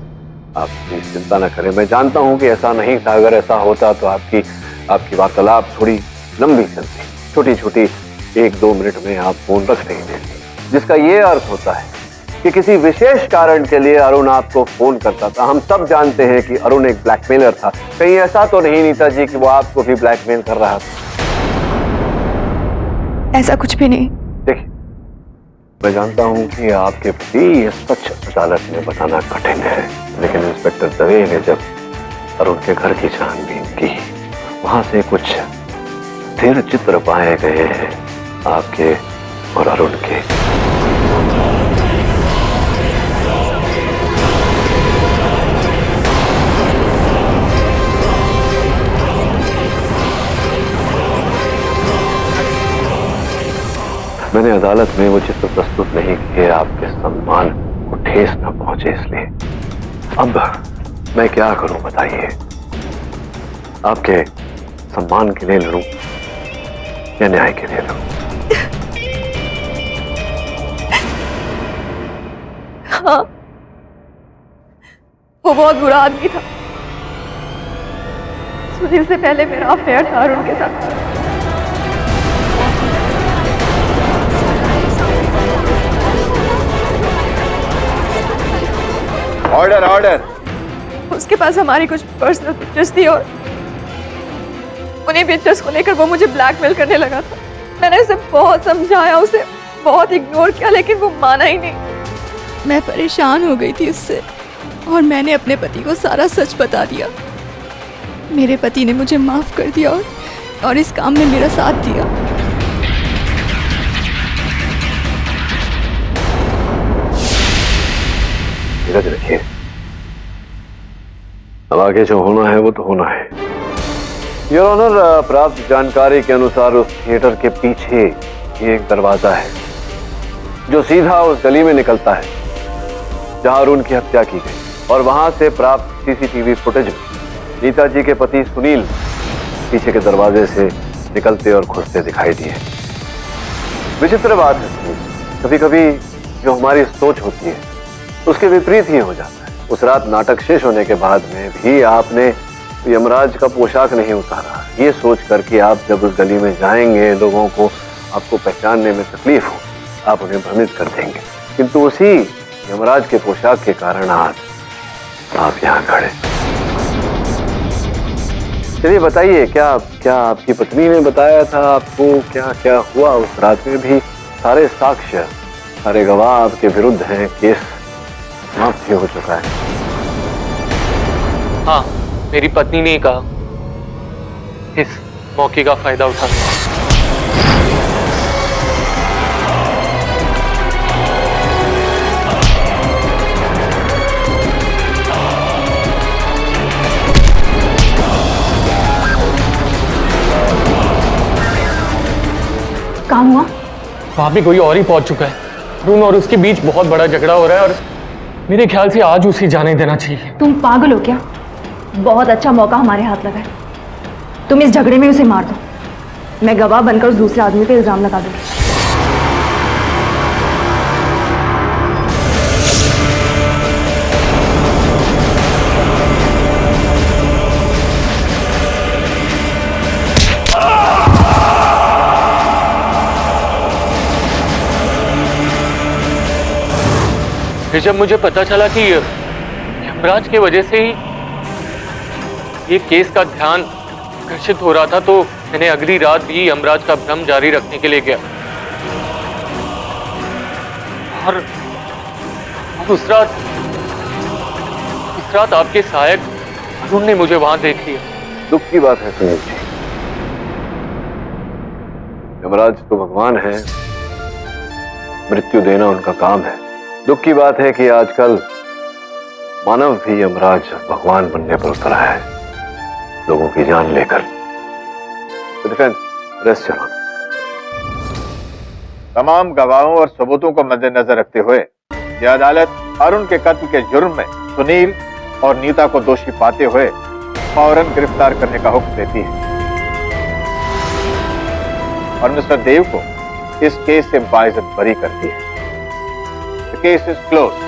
आप प्लीज चिंता न करें, मैं जानता हूं कि ऐसा नहीं था। अगर ऐसा होता तो आपकी वार्तालाप थोड़ी लंबी चलती, छोटी छोटी 1-2 मिनट में आप फोन रख नहीं देते, जिसका ये अर्थ होता है कि किसी विशेष कारण के लिए अरुण आपको फोन करता था। हम सब जानते हैं कि अरुण एक ब्लैकमेलर था। कहीं ऐसा तो नहीं नीता जी कि वो आपको भी ब्लैकमेल कर रहा था? ऐसा कुछ भी नहीं। देखिए, मैं जानता हूं कि आपके प्रति ये सच अदालत में बताना कठिन है, लेकिन इंस्पेक्टर दवे ने जब अरुण के घर की छानबीन की, वहां से कुछ स्थिर चित्र पाए गए हैं आपके और अरुण के। मैंने अदालत में वो चित्र प्रस्तुत नहीं किए आपके सम्मान को ठेस न पहुंचे, इसलिए। अब मैं क्या करूं बताइए? आपके सम्मान के लिए लड़ूं या न्याय के लिए लड़ूं? हाँ, वो बहुत बुरा आदमी था। सुनील से पहले मेरा अफेयर था अरुण के साथ। Order, order. उसके पास हमारी कुछ पर्सनल पिक्चर्स थी और उन्हीं पिक्चर्स को लेकर वो मुझे ब्लैकमेल करने लगा था। मैंने उसे बहुत समझाया, उसे बहुत इग्नोर किया, लेकिन वो माना ही नहीं। मैं परेशान हो गई थी उससे और मैंने अपने पति को सारा सच बता दिया। मेरे पति ने मुझे माफ कर दिया और इस काम में मेरा साथ दिया। धीरज रखिए, अब आगे जो होना है वो तो होना है। योर ऑनर, प्राप्त जानकारी के अनुसार उस थिएटर के पीछे एक दरवाजा है जो सीधा उस गली में निकलता है। जहां अरुण की हत्या की गई और वहां से प्राप्त सीसीटीवी फुटेज में नीता जी के पति सुनील पीछे के दरवाजे से निकलते और घुसते दिखाई दिए। विचित्र बात है सुनील, कभी कभी जो हमारी सोच होती है उसके विपरीत ही हो जाता है। उस रात नाटक शेष होने के बाद में भी आपने यमराज का पोशाक नहीं उतारा, ये सोच कर कि आप जब उस गली में जाएंगे लोगों को आपको पहचानने में तकलीफ हो, आप उन्हें भ्रमित कर देंगे, किंतु उसी यमराज के पोशाक के कारण आज आप यहाँ खड़े। चलिए बताइए, क्या क्या आपकी पत्नी ने बताया था आपको, क्या क्या हुआ उस रात में? भी सारे साक्ष्य, सारे गवाह आपके विरुद्ध हैं, केस समाप्त हो चुका है। हाँ, मेरी पत्नी ने कहा इस मौके का फायदा उठा। कहाँ हुआ? वहां भी कोई और ही पहुंच चुका है। अरुण और उसके बीच बहुत बड़ा झगड़ा हो रहा है और मेरे ख्याल से आज उसे जाने देना चाहिए। तुम पागल हो क्या? बहुत अच्छा मौका हमारे हाथ लगा है, तुम इस झगड़े में उसे मार दो, मैं गवाह बनकर उस दूसरे आदमी पे इल्जाम लगा दूंगी। फिर जब मुझे पता चला कि यमराज की वजह से ही ये केस का ध्यान आकर्षित हो रहा था, तो मैंने अगली रात भी यमराज का भ्रम जारी रखने के लिए गया और उस रात आपके सहायक अरुण ने मुझे वहां देख लिया। दुख की बात है सुनील जी, यमराज तो भगवान है, मृत्यु देना उनका काम है। दुख की बात है कि आजकल मानव भी यमराज भगवान बनने पर उतरा है, लोगों की जान लेकर। रेस्ट चलो। तमाम गवाहों और सबूतों को मद्देनजर रखते हुए यह अदालत अरुण के कत्ल के जुर्म में सुनील और नीता को दोषी पाते हुए फौरन गिरफ्तार करने का हुक्म देती है और मिस्टर देव को इस केस से बाइज्जत बरी करती है। The case is closed.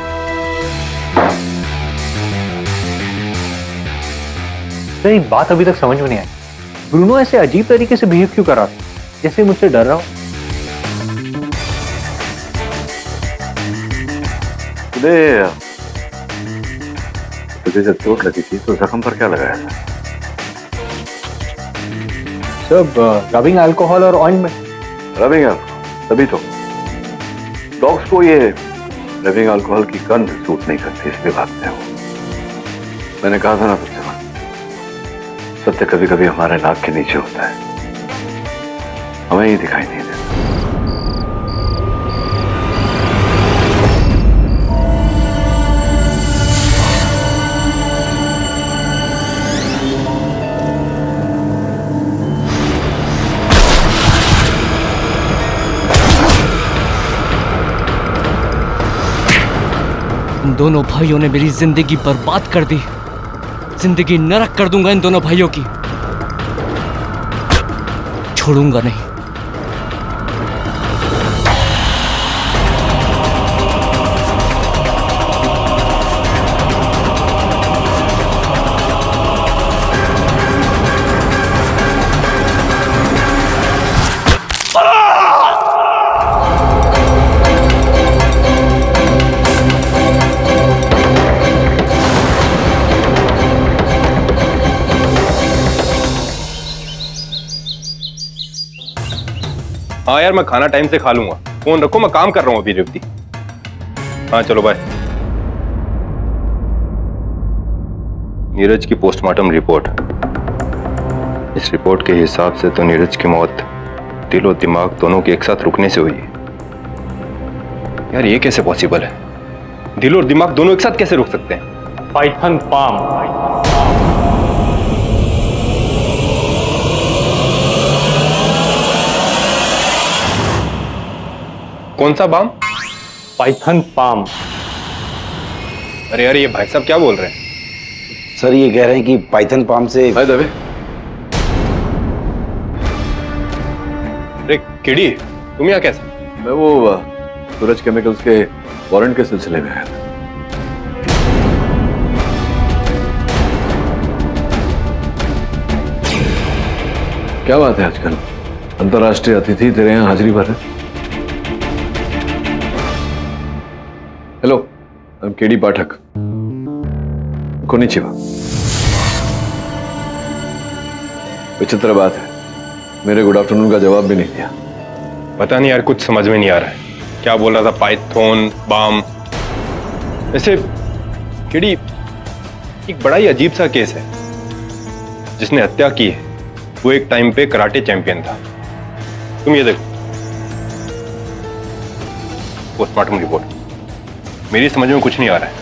Sir एक बात अभी तक समझ में नहीं आई, ब्रूनो ऐसे अजीब तरीके से बिहेव क्यों कर रहा था, जैसे मुझसे डर रहा हो? तुझे जब चोट लगी थी तो जख्म पर क्या लगाया था? सब रबिंग अल्कोहल और ऑइंटमेंट। रबिंग अल्कोहल, तभी तो डॉग्स को ये रबिंग अल्कोहल की गंध सूट नहीं करती, इसलिए भागते हो। मैंने कहा था ना तुझसे, सत्य कभी कभी हमारे नाक के नीचे होता है, हमें ही दिखाई नहीं देता। इन दोनों भाइयों ने मेरी जिंदगी बर्बाद कर दी, जिंदगी नरक कर दूंगा इन दोनों भाइयों की, छोड़ूंगा नहीं। हाँ यार, मैं खाना टाइम से खा लूंगा, फोन रखो, मैं काम कर रहा हूँ अभी रेवती। हाँ चलो बाय। नीरज की पोस्टमार्टम रिपोर्ट। इस रिपोर्ट के हिसाब से तो नीरज की मौत दिल और दिमाग दोनों के एक साथ रुकने से हुई है। यार ये कैसे पॉसिबल है? दिल और दिमाग दोनों एक साथ कैसे रुक सकते हैं? Python palm. कौन सा बाम? Python palm. अरे यार ये भाई साहब क्या बोल रहे हैं? सर ये कह रहे हैं कि पाइथन पाम से। हाय दवे। अरे केडी तुम यहाँ कैसे? मैं वो सूरज केमिकल्स के वारंट के सिलसिले में आया था। क्या बात है आजकल अंतर्राष्ट्रीय अतिथि तेरे यहाँ हाजिरी भर रहे? Hello I am KD Pathak. Konnichiwa. विचित्र बात है, मेरे गुड आफ्टरनून का जवाब भी नहीं दिया। पता नहीं यार, कुछ समझ में नहीं आ रहा है। क्या बोल रहा था? Python balm. वैसे केडी एक बड़ा ही अजीब सा केस है। जिसने हत्या की है वो एक टाइम पे कराटे चैंपियन था। तुम ये देखो, पोस्टमार्टम रिपोर्ट। मेरी समझ में कुछ नहीं आ रहा है।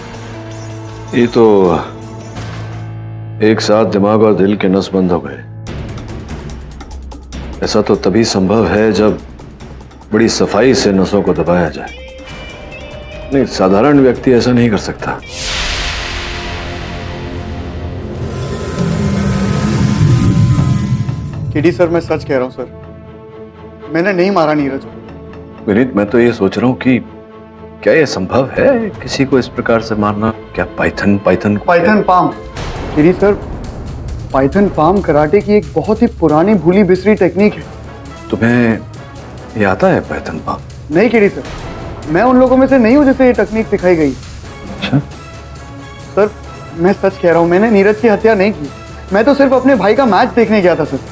ये तो एक साथ दिमाग और दिल के नस बंद हो गए। ऐसा तो तभी संभव है जब बड़ी सफाई से नसों को दबाया जाए। नहीं, साधारण व्यक्ति ऐसा नहीं कर सकता। केडी सर मैं सच कह रहा हूं सर, मैंने नहीं मारा नीरज को। विनीत मैं तो ये सोच रहा हूं कि क्या ये संभव है किसी को इस प्रकार से मारना? क्या Python palm? KD sir Python palm karate की एक बहुत ही पुरानी भूली बिसरी टेक्निक है। तुम्हें ये आता है पाइथन पाम? नहीं केडी सर, मैं उन लोगों में से नहीं हूं जिसे ये टेक्निक सिखाई गई। अच्छा सर मैं सच कह रहा हूं, मैंने नीरज की हत्या नहीं की। मैं तो सिर्फ अपने भाई का मैच देखने गया था sir.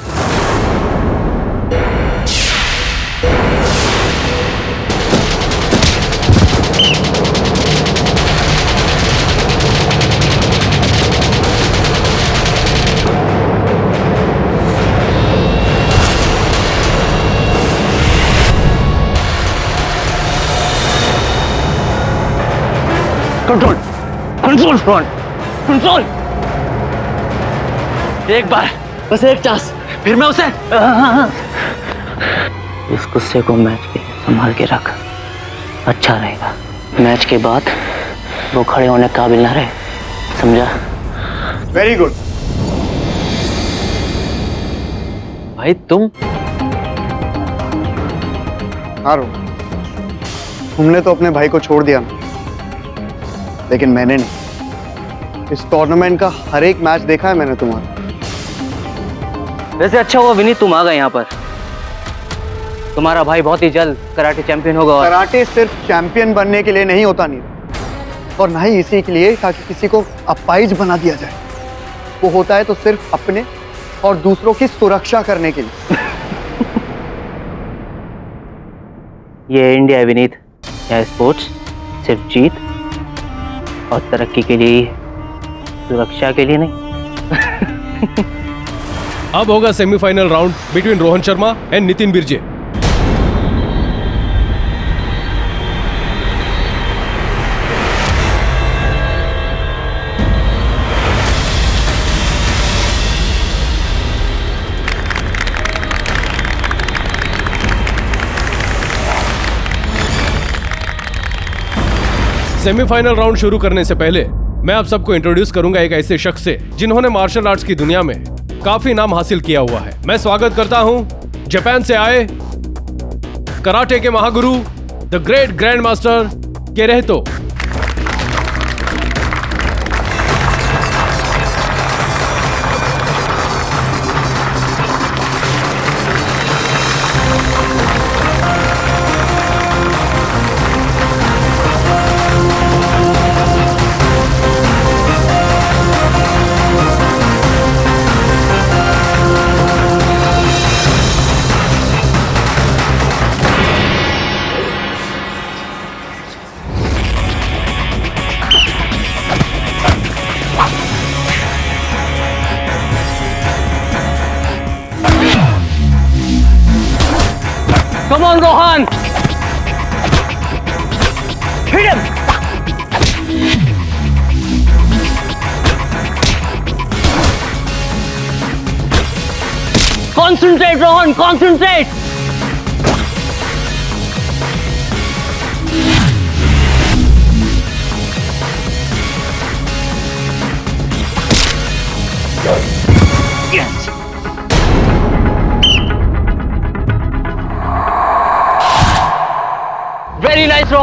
Control control front control. एक बार बस एक चांस, फिर मैं उसे। इस गुस्से को मैच के संभाल के रख, अच्छा रहेगा। मैच के बाद वो खड़े होने काबिल ना रहे, समझा? Very good. भाई तुम हारो, तुमने तो अपने भाई को छोड़ दिया ना, लेकिन मैंने नहीं। इस टूर्नामेंट का हर एक मैच देखा है मैंने तुम्हारा। वैसे अच्छा हुआ विनीत तुम आ गए यहाँ पर। तुम्हारा भाई बहुत ही जल्द कराटे चैंपियन होगा। और कराटे सिर्फ चैंपियन बनने के लिए नहीं होता नीरज, और ना ही इसी के लिए ताकि किसी को अपाहिज बना दिया जाए। वो होता है तो सिर्फ अपने और दूसरों की सुरक्षा करने के लिए। ये इंडिया है विनीत, यह स्पोर्ट्स सिर्फ जीत और तरक्की के लिए, सुरक्षा के लिए नहीं। अब होगा semifinal round between Rohan Sharma and Nitin Birje. Semifinal round शुरू करने से पहले मैं आप सबको इंट्रोड्यूस करूंगा एक ऐसे शख्स से जिन्होंने मार्शल आर्ट्स की दुनिया में काफी नाम हासिल किया हुआ है। मैं स्वागत करता हूं जापान से आए कराटे के महागुरु the great grand master Kerehito. Come on, Rohan! Hit him! Concentrate, Rohan! Concentrate!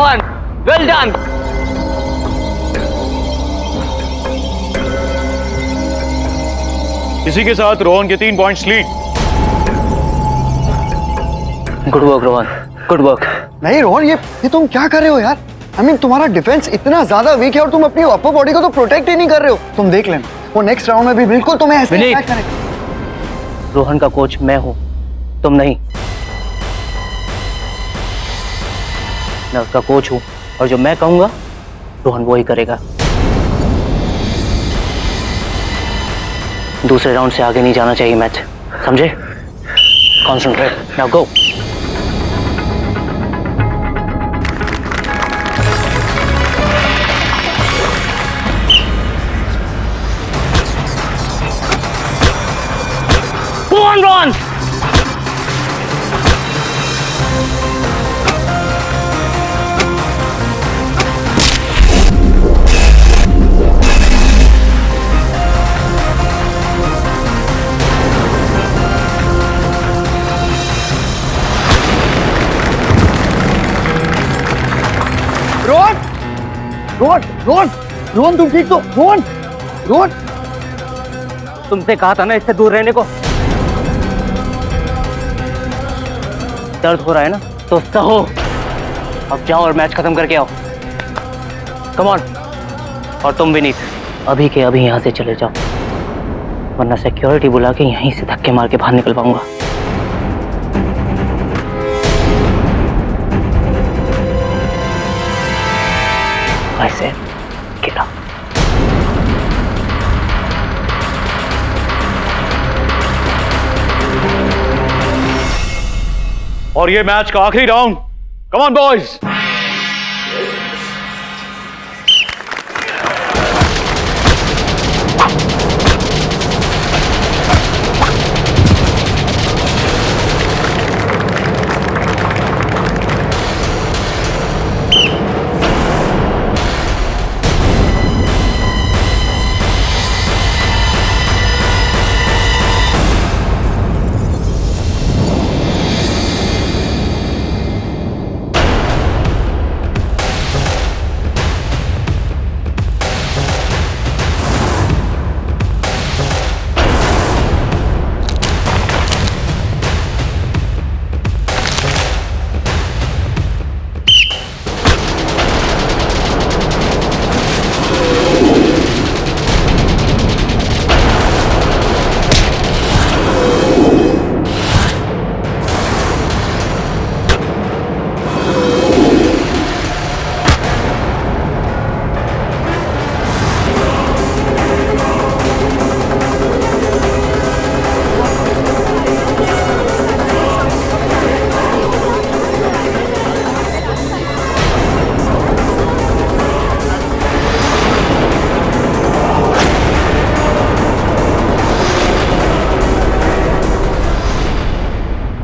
Rohan, well done. इसी के साथ रोहन के 3 पॉइंट्स लीड। Good work Rohan, good work. नहीं रोहन, ये तुम क्या कर रहे हो यार? I mean, तुम्हारा डिफेंस इतना ज्यादा वीक है और तुम अपनी अपर बॉडी को तो प्रोटेक्ट ही नहीं कर रहे हो। तुम देख लेना, वो नेक्स्ट राउंड में भी बिल्कुल तुम्हें ऐसे अटैक करेगा। रोहन का कोच मैं हूं, तुम नहीं। मैं उसका कोच हूं और जो मैं कहूंगा रोहन वो ही करेगा। दूसरे राउंड से आगे नहीं जाना चाहिए मैच, समझे? Concentrate, now go. Go on, Ron! Rohan, Rohan, Rohan, Rohan तुम ठीक तो? रोहन, रोहन, तुमसे कहा था ना इससे दूर रहने को। दर्द हो रहा है ना तो सहो। अब जाओ और मैच खत्म करके आओ। Come on. और तुम भी नहीं, अभी के अभी यहाँ से चले जाओ, वरना सिक्योरिटी बुला के यहीं से धक्के मार के बाहर निकल पाऊंगा। I said, get up. और ये मैच का आखिरी round. Come on boys.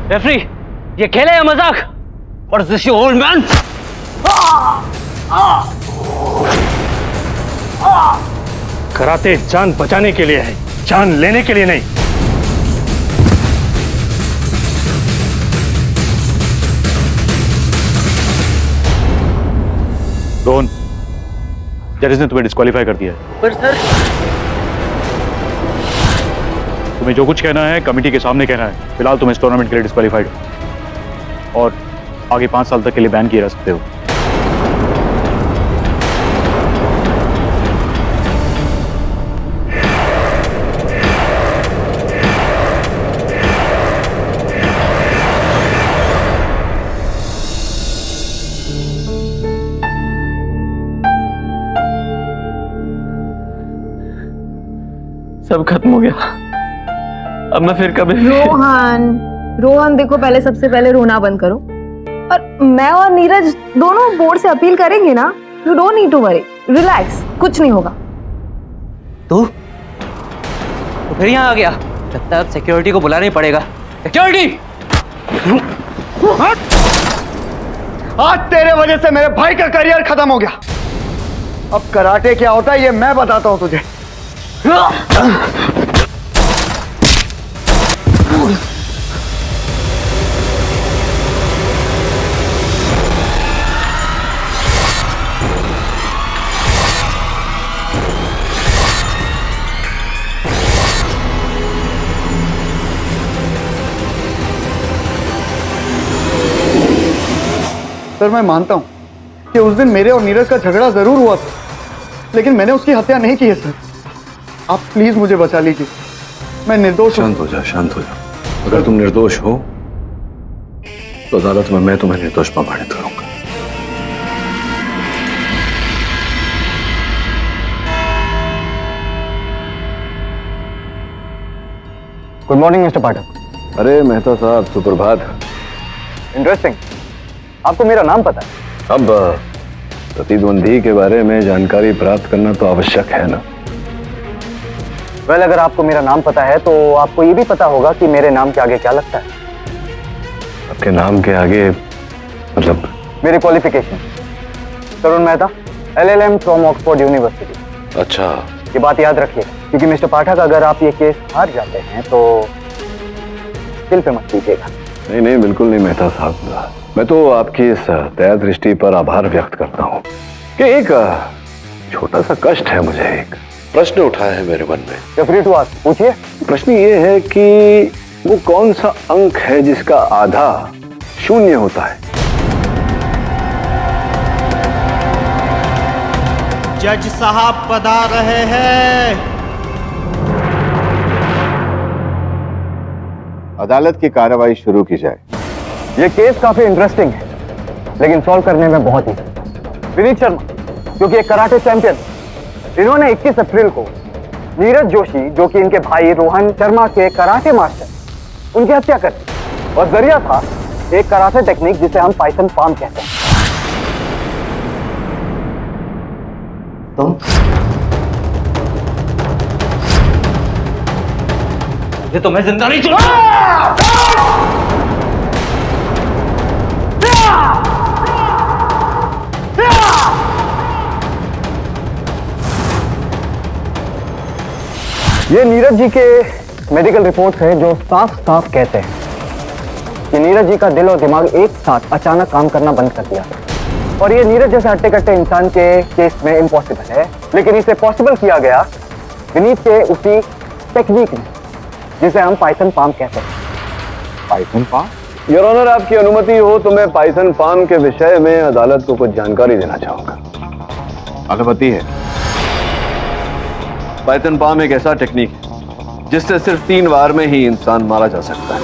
Referee, ये खेल है या मजाक? What is this, you old man? Karate जान बचाने के लिए है, जान लेने के लिए नहीं। रोहन, जजेस ने तुम्हें डिस्क्वालीफाई कर दिया है। पर सर, तुम्हें जो कुछ कहना है कमेटी के सामने कहना है। फिलहाल तुम इस टूर्नामेंट के लिए डिस्क्वालीफाइड हो और आगे 5 साल तक के लिए बैन किए रह सकते हो। सब खत्म हो गया। अब मैं फिर कभी रोहन देखो, पहले सबसे पहले रोना बंद करो। और मैं और नीरज दोनों बोर्ड से अपील करेंगे ना। You don't need to worry, relax, कुछ नहीं होगा। तू फिर यहाँ आ गया? लगता है अब सिक्योरिटी को बुलाना ही पड़ेगा। सिक्योरिटी! आज तेरे वजह से मेरे भाई का करियर खत्म हो गया। अब कराटे क्या होता है ये मैं बताता हूं तुझे। सर मैं मानता हूँ कि उस दिन मेरे और नीरज का झगड़ा जरूर हुआ था, लेकिन मैंने उसकी हत्या नहीं की है सर। आप प्लीज मुझे बचा लीजिए, मैं निर्दोष हूं। शांत हो जा, शांत हो जा। अगर तुम निर्दोष हो तो अदालत में मैं तुम्हें निर्दोष प्रमाणित करूंगा। Good morning mister Pathak. अरे मेहता साहब, सुप्रभात। इंटरेस्टिंग, आपको मेरा नाम पता है? अब प्रतिद्वंदी के बारे में जानकारी प्राप्त करना तो आवश्यक है ना। वेल, अगर आपको मेरा नाम पता है तो आपको ये भी पता होगा कि मेरे नाम के आगे क्या लगता है। आपके नाम के आगे मतलब? मेरी qualification Tarun Mehta, LLM from Oxford university. अच्छा, ये बात याद रखिए, क्योंकि मिस्टर पाठक अगर आप ये केस हार जाते हैं तो दिल पे मत लीजिएगा। नहीं नहीं, बिल्कुल नहीं मेहता साहब। मैं तो आपकी इस दया दृष्टि पर आभार व्यक्त करता हूँ कि एक छोटा सा कष्ट है, मुझे एक प्रश्न उठा है मेरे मन में। फ्री टू आस्क, पूछिए। प्रश्न ये है कि वो कौन सा अंक है जिसका आधा शून्य होता है? जज साहब पधार रहे हैं। अदालत की कार्रवाई शुरू की जाए। ये केस काफी इंटरेस्टिंग है, लेकिन सॉल्व करने में बहुत ही। विनीत शर्मा जो कि एक कराटे चैंपियन, इन्होंने 21 अप्रैल को नीरज जोशी जो कि इनके भाई रोहन शर्मा के कराटे मास्टर, उनकी हत्या कर दी। और जरिया था एक कराटे टेक्निक जिसे हम पाइथन पाम कहते हैं। तो मैं जिंदा नहीं छोड़ूंगा। ये नीरज जी के मेडिकल रिपोर्ट्स हैं जो साफ साफ कहते हैं कि नीरज जी का दिल और दिमाग एक साथ अचानक काम करना बंद कर दिया। और ये नीरज जैसे हट्टे कट्टे इंसान के केस में इम्पॉसिबल है, लेकिन इसे पॉसिबल किया गया विनीत के उसी टेक्निक में जिसे हम पाइथन पाम कहते हैं। Python palm? योर ऑनर, आपकी अनुमति हो तो मैं पाइथन पाम के विषय में अदालत को कुछ जानकारी देना चाहूंगा। अनुमति है। पाइथन पाम एक ऐसा टेक्निक है जिससे सिर्फ 3 बार में ही इंसान मारा जा सकता है।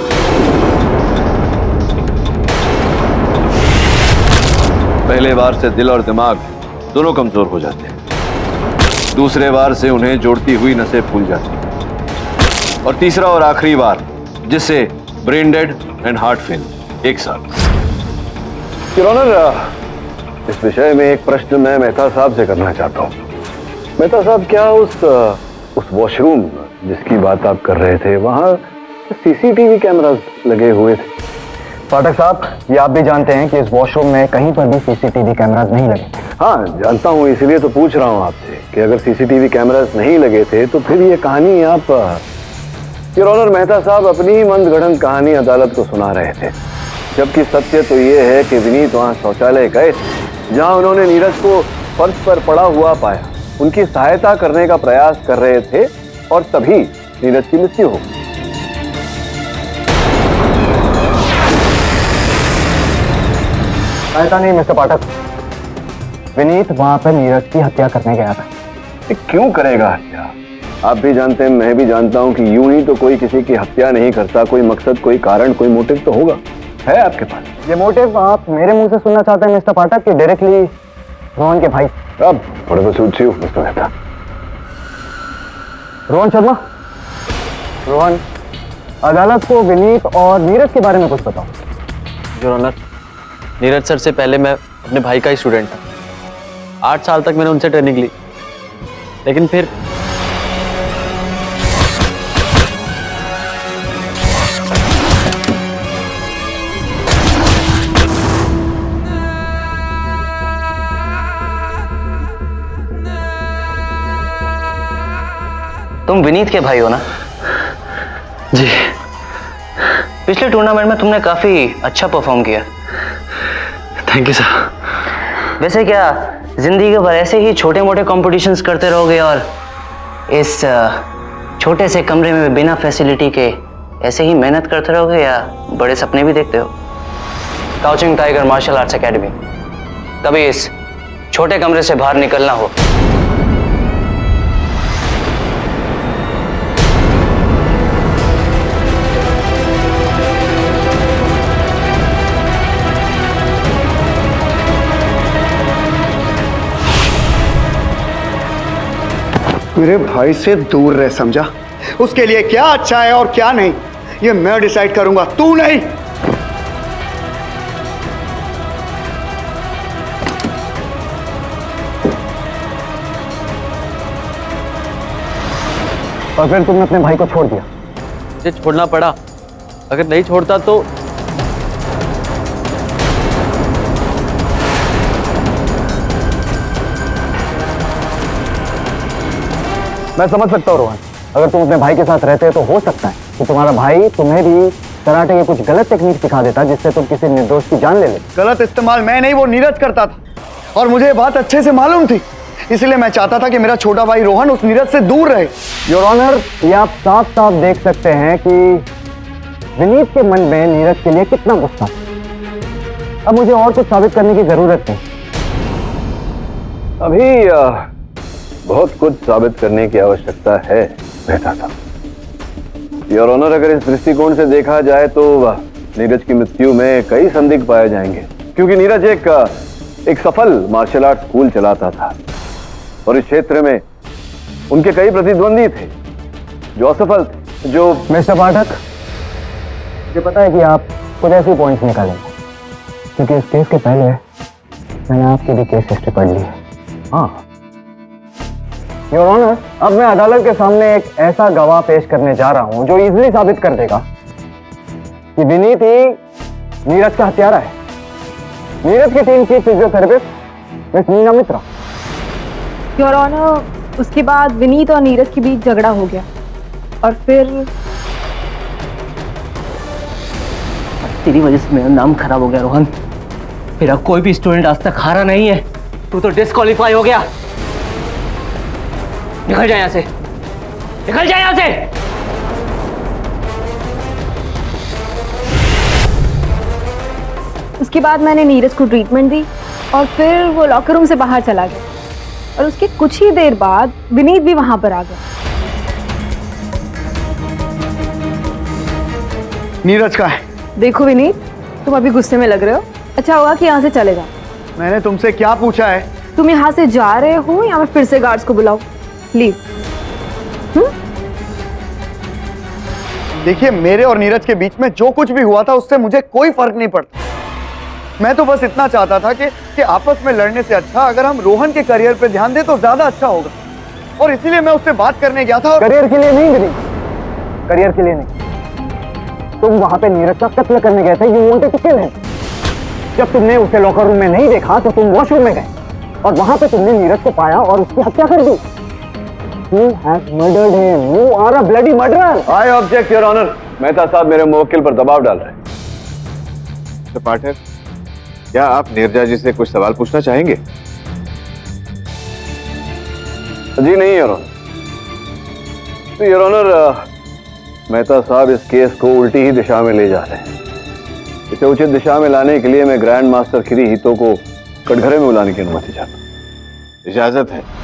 पहले बार से दिल और दिमाग दोनों कमजोर हो जाते हैं। दूसरे बार से उन्हें जोड़ती हुई नसें फूल जाती हैं। और तीसरा और आखिरी बार जिससे brain dead and heart fail एक साथ। योर ऑनर, इस विषय में एक प्रश्न मैं मेहता साहब से करना चाहता हूँ। मेहता साहब, क्या उस वॉशरूम जिसकी बात आप कर रहे थे, वहाँ CCTV कैमरास लगे हुए थे? पाठक साहब, ये आप भी जानते हैं कि इस वॉशरूम में कहीं पर भी CCTV कैमरास नहीं लगे। हाँ जानता हूँ, इसीलिए तो पूछ रहा हूँ आपसे कि अगर CCTV कैमरास नहीं लगे थे तो फिर ये कहानी आप योर ऑनर मेहता साहब अपनी ही मंदगढ़ंत कहानी अदालत को सुना रहे थे, जबकि सत्य तो ये है कि विनीत वहाँ शौचालय गए थे जहाँ उन्होंने नीरज को फर्श पर पड़ा हुआ पाया, उनकी सहायता करने का प्रयास कर रहे थे और तभी नीरज की मृत्यु हो गई। सहायता नहीं मिस्टर पाठक, विनीत वहां पर नीरज की हत्या करने गया था। क्यों करेगा हत्या? आप भी जानते हैं, मैं भी जानता हूं कि यूं ही तो कोई किसी की हत्या नहीं करता। कोई मकसद, कोई कारण, कोई मोटिव तो होगा। है आपके पास? ये मोटिव आप मेरे मुंह से सुनना चाहते हैं मिस्टर पाठक कि डायरेक्टली रोहन के भाई? अब थोड़े बहुत सूझी हूँ मिस्टर मेहता। रोहन शर्मा, रोहन, अदालत को विनीत और नीरज के बारे में कुछ बताओ। योर ऑनर, नीरज सर से पहले मैं अपने भाई का ही स्टूडेंट था। 8 साल तक मैंने उनसे ट्रेनिंग ली, लेकिन फिर तुम विनीत के भाई हो ना? जी। पिछले टूर्नामेंट में तुमने काफी अच्छा परफॉर्म किया। Thank you sir. वैसे क्या जिंदगी भर ऐसे ही छोटे मोटे कॉम्पिटिशन्स करते रहोगे और इस छोटे से कमरे में बिना फैसिलिटी के ऐसे ही मेहनत करते रहोगे, या बड़े सपने भी देखते हो? काउचिंग टाइगर मार्शल आर्ट्स एकेडमी कभी इस छोटे कमरे से बाहर निकलना हो। मेरे भाई से दूर रह, समझा? उसके लिए क्या अच्छा है और क्या नहीं, ये मैं डिसाइड करूंगा, तू नहीं। और फिर तुमने अपने भाई को छोड़ दिया? मुझे छोड़ना पड़ा, अगर नहीं छोड़ता तो मैं समझ सकता हूँ रोहन, अगर तुम अपने भाई के साथ रहते तो हो सकता है कि तुम्हारा भाई तुम्हें भी कराटे के कुछ गलत टेक्निक सिखा देता जिससे तुम किसी निर्दोष की जान ले ले। गलत इस्तेमाल मैं नहीं, वो नीरज करता था और मुझे ये बात अच्छे से मालूम थी, इसलिए मैं चाहता था कि मेरा छोटा भाई रोहन उस नीरज से दूर रहे। योर ऑनर, ये आप साफ साफ देख सकते हैं कि विनीत के मन में नीरज के लिए कितना गुस्सा था। अब मुझे और कुछ साबित करने की जरूरत नहीं। अभी बहुत कुछ साबित करने की आवश्यकता है मेहता साहब। योर ऑनर, अगर इस दृष्टिकोण से देखा जाए तो नीरज की मृत्यु में कई संदिग्ध पाए जाएंगे, क्योंकि नीरज एक सफल मार्शल आर्ट स्कूल चलाता था और इस क्षेत्र में उनके कई प्रतिद्वंदी थे जो असफल थे। जो मिस्टर पाठक, मुझे पता है कि आप कुछ ऐसे पॉइंट्स निकालेंगे, क्योंकि इस केस के पहले मैंने आपकी भी केस हिस्ट्री पढ़ ली है। हाँ योर ऑनर, अब मैं अदालत के सामने एक ऐसा गवाह पेश करने जा रहा हूं जो इजीली साबित कर देगा कि विनीत ही नीरज का हत्यारा है। नीरज की टीम की physiotherapist miss Neena Mitra. Your honour, उसके बाद विनीत और नीरज के बीच झगड़ा हो गया और फिर तेरी वजह से मेरा नाम खराब हो गया रोहन। मेरा कोई भी स्टूडेंट आज तक हारा नहीं है, तू तो डिस्क्वालीफाई हो गया। निकल जा यहां से, निकल जा यहां से। उसके बाद मैंने नीरज को ट्रीटमेंट दी और फिर वो लॉकर रूम से बाहर चला गया और उसके कुछ ही देर बाद विनीत भी वहां पर आ गया। नीरज का है? देखो विनीत, तुम अभी गुस्से में लग रहे हो, अच्छा होगा कि यहाँ से चले जाओ। मैंने तुमसे क्या पूछा है? तुम यहाँ से जा रहे हो या मैं फिर से गार्ड्स को बुलाऊं? लीव। देखिए, मेरे और नीरज के बीच में जो कुछ भी हुआ था उससे मुझे कोई फर्क नहीं पड़ता। मैं तो बस इतना चाहता था कि आपस में लड़ने से अच्छा अगर हम रोहन के करियर पे ध्यान दें तो ज्यादा अच्छा होगा, और इसीलिए मैं उससे बात करने गया था। करियर के लिए नहीं विनीत, करियर के लिए नहीं। तुम वहां पे नीरज का कत्ल करने गए थे, you wanted to kill him. जब तुमने उसे लॉकर रूम में नहीं देखा तो तुम वॉशरूम में गए और वहां पे तुमने नीरज को पाया और उसकी हत्या कर दी। You have murdered him. You are a bloody murderer. I object, Your Honor. Mehta साहब मेरे मुवक्किल पर दबाव डाल रहे हैं। तो पाठक, क्या आप नीरजा जी से कुछ सवाल पूछना चाहेंगे? जी नहीं योर ऑनर। तो योर ऑनर, मेहता साहब इस केस को उल्टी ही दिशा में ले जा रहे हैं। इसे उचित दिशा में लाने के लिए मैं ग्रैंड मास्टर किरीहितो को कटघरे में बुलाने की अनुमति चाहता हूं। इजाजत है।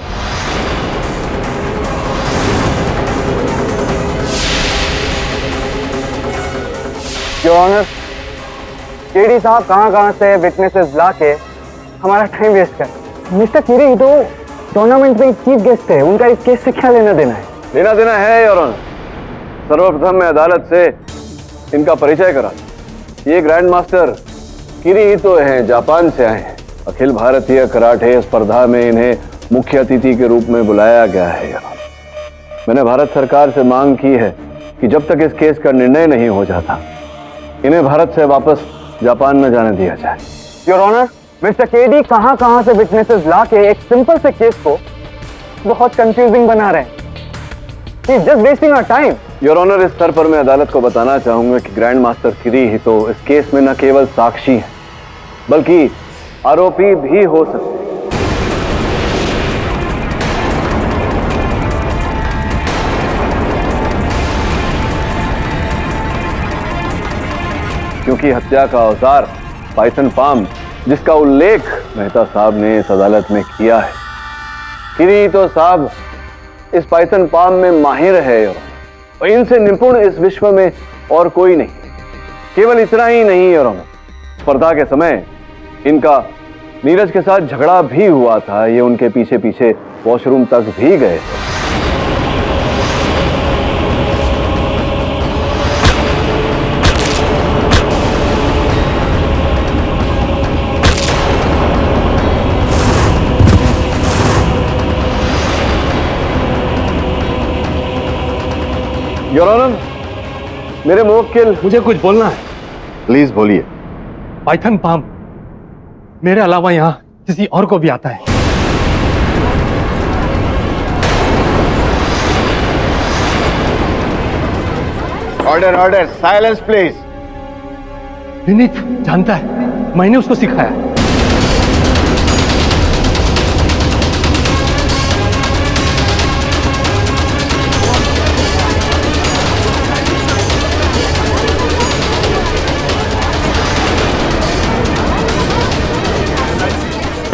योर ऑनर, केडी साहब कहां से विटनेसेस लाके हमारा टाइम वेस्ट कर। मिस्टर किरीहितो टूर्नामेंट में चीफ गेस्ट थे, उनका इस केस से क्या लेना देना है? लेना देना है योर ऑनर। सर्वप्रथम मैं अदालत से इनका परिचय करा। ये ग्रैंड मास्टर किरीहितो हैं, जापान से आए हैं। अखिल भारतीय कराटे स्पर्धा में इन्हें मुख्य अतिथि के रूप में बुलाया गया है। मैंने भारत सरकार से मांग की है कि जब तक इस केस का निर्णय नहीं हो जाता इन्हें भारत से वापस जापान न जाने दिया जाए। योर ऑनर, मिस्टर केडी कहां से विटनेसेस लाके एक सिंपल से केस को बहुत कंफ्यूजिंग बना रहे हैं। He's just wasting our time. Your honour, इस स्तर पर मैं अदालत को बताना चाहूंगा कि ग्रैंड मास्टर किरीहितो इस केस में न केवल साक्षी हैं बल्कि आरोपी भी हो सकते हैं। क्योंकि हत्या का औजार पाइथन पाम जिसका उल्लेख मेहता साहब ने इस अदालत में किया है, इन्हीं तो साहब इस पाइथन पाम में माहिर है और इनसे निपुण इस विश्व में और कोई नहीं। केवल इतना ही नहीं और स्पर्धा के समय इनका नीरज के साथ झगड़ा भी हुआ था। ये उनके पीछे पीछे वॉशरूम तक भी गए। योर ऑनर, मेरे मुवक्किल, मुझे कुछ बोलना है। प्लीज बोलिए। पाइथन पाम मेरे अलावा यहाँ किसी और को भी आता है। Order order, silence please. Vineet जानता है, मैंने उसको सिखाया।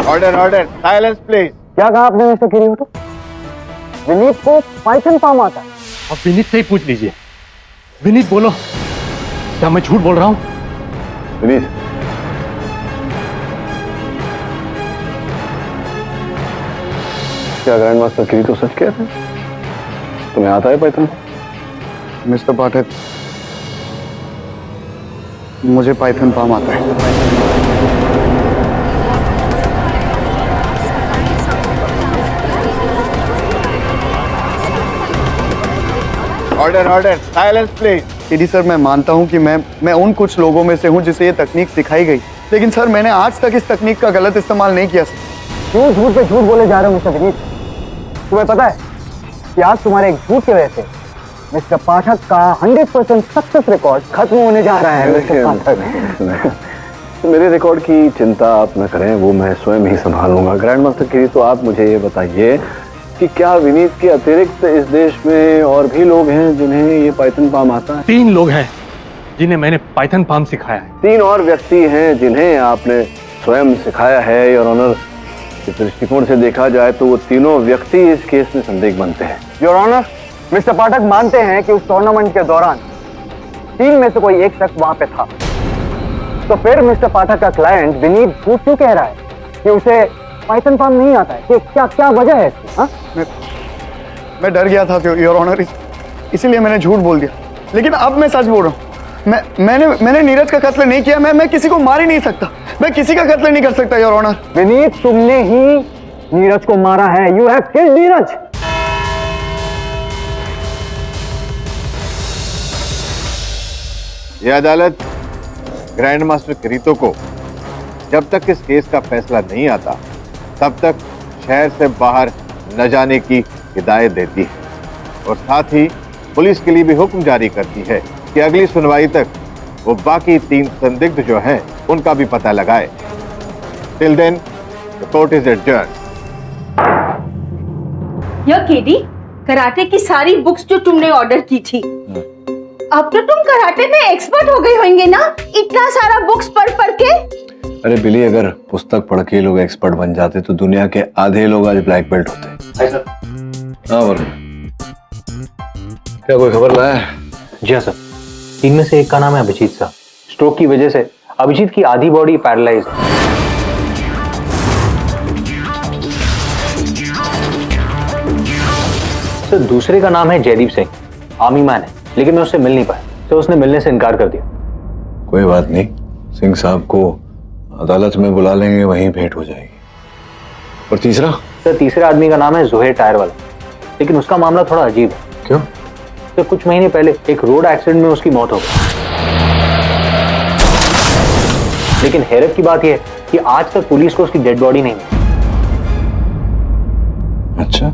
Order order, silence please. क्या कहा आपने मिस्टर किरीटो? विनीत को पाइथन पाम आता है? अब विनीत से ही पूछ लीजिए। विनीत बोलो, क्या मैं झूठ बोल रहा हूँ? विनीत, क्या ग्रैंड मास्टर किरीटो सच कहते हैं? तुम्हें आता है पाइथन? मिस्टर पाठक, मुझे पाइथन पाम आता है। Order order, silence please. CD sir, मैं मानता हूं कि मैं उन कुछ लोगों में से हूं जिसे ये तकनीक सिखाई गई, लेकिन सर मैंने आज तक इस तकनीक का गलत इस्तेमाल नहीं किया सर। क्यों झूठ पे झूठ बोले जा रहे हो मिस्टर विनीत? तुम्हें पता है कि आज तुम्हारे एक झूठ की वजह से मिस्टर पाठक का 100% सक्सेस रिकॉर्ड खत्म होने जा रहा है। मिस्टर पाठक, मेरे रिकॉर्ड की चिंता आप न करें, वो मैं स्वयं ही संभालूंगा। ग्रैंड मास्टर किरीटो, आप मुझे ये बताइए कि क्या विनीत के अतिरिक्त इस देश में और भी लोग हैं जिन्हें ये पाइथन पाम आता है? 3 लोग हैं जिन्हें मैंने पाइथन पाम सिखाया है। 3 और व्यक्ति हैं जिन्हें आपने स्वयं सिखाया है। योर ऑनर, इस दृष्टिकोण से देखा जाए तो वो तीनों व्यक्ति इस केस में संदिग्ध बनते हैं। योर ऑनर, मिस्टर पाठक मानते हैं कि उस टूर्नामेंट के दौरान 3 में से कोई एक शख्स वहां पे था। तो फिर मिस्टर पाठक का क्लाइंट विनीत झूठ क्यों कह रहा है कि उसे पाइथन पाम नहीं आता है? कि क्या वजह है इसकी? हाँ, मैं डर गया था योर ऑनर, इसीलिए मैंने झूठ बोल दिया। लेकिन अब मैं सच बोल रहा हूँ। मैंने नीरज का कत्ल नहीं किया। मैं किसी को मार ही नहीं सकता। मैं किसी का कत्ल नहीं कर सकता योर ऑनर। विनीत, तुमने ही नीरज को मारा है। You have killed Neeraj. यह अदालत ग्रैंड मास्टर किरीटो को जब तक इस केस का फैसला नहीं आता तब तक शहर से बाहर न जाने की हिदायत देती है और साथ ही पुलिस के लिए भी हुक्म जारी करती है कि अगली सुनवाई तक वो बाकी 3 संदिग्ध जो हैं उनका भी पता लगाए। Till then the court is adjourned. यह केडी, कराटे की सारी बुक्स जो तुमने ऑर्डर की थी, अब तो तुम कराटे में एक्सपर्ट हो गए होंगे ना, इतना सारा बुक्स पढ़ के। अरे बिली, अगर पुस्तक पढ़ के लोग एक्सपर्ट बन जाते तो दुनिया के आधे लोग आज ब्लैक बेल्ट होते। हाँ वरुण, क्या कोई खबर लाया है? जी हाँ सर, 3 में से एक का नाम है अभिजीत सर। स्ट्रोक की वजह से अभिजीत की आधी बॉडी पैरालाइज है। सर दूसरे का नाम है जयदीप सिंह, आर्मी मैन है, लेकिन मैं उससे मिल नहीं पाया तो उसने मिलने से इनकार कर दिया। कोई बात नहीं, सिंह साहब को अदालत में बुला लेंगे, वहीं भेंट हो जाएगी। और तीसरा? सर तीसरे आदमी का नाम है जोहेर टायर वाला, लेकिन उसका मामला थोड़ा अजीब है। क्यों? तो कुछ महीने पहले एक रोड एक्सीडेंट में उसकी मौत हो गई, लेकिन हैरत की बात यह है कि आज तक पुलिस को उसकी डेड बॉडी नहीं मिली। अच्छा।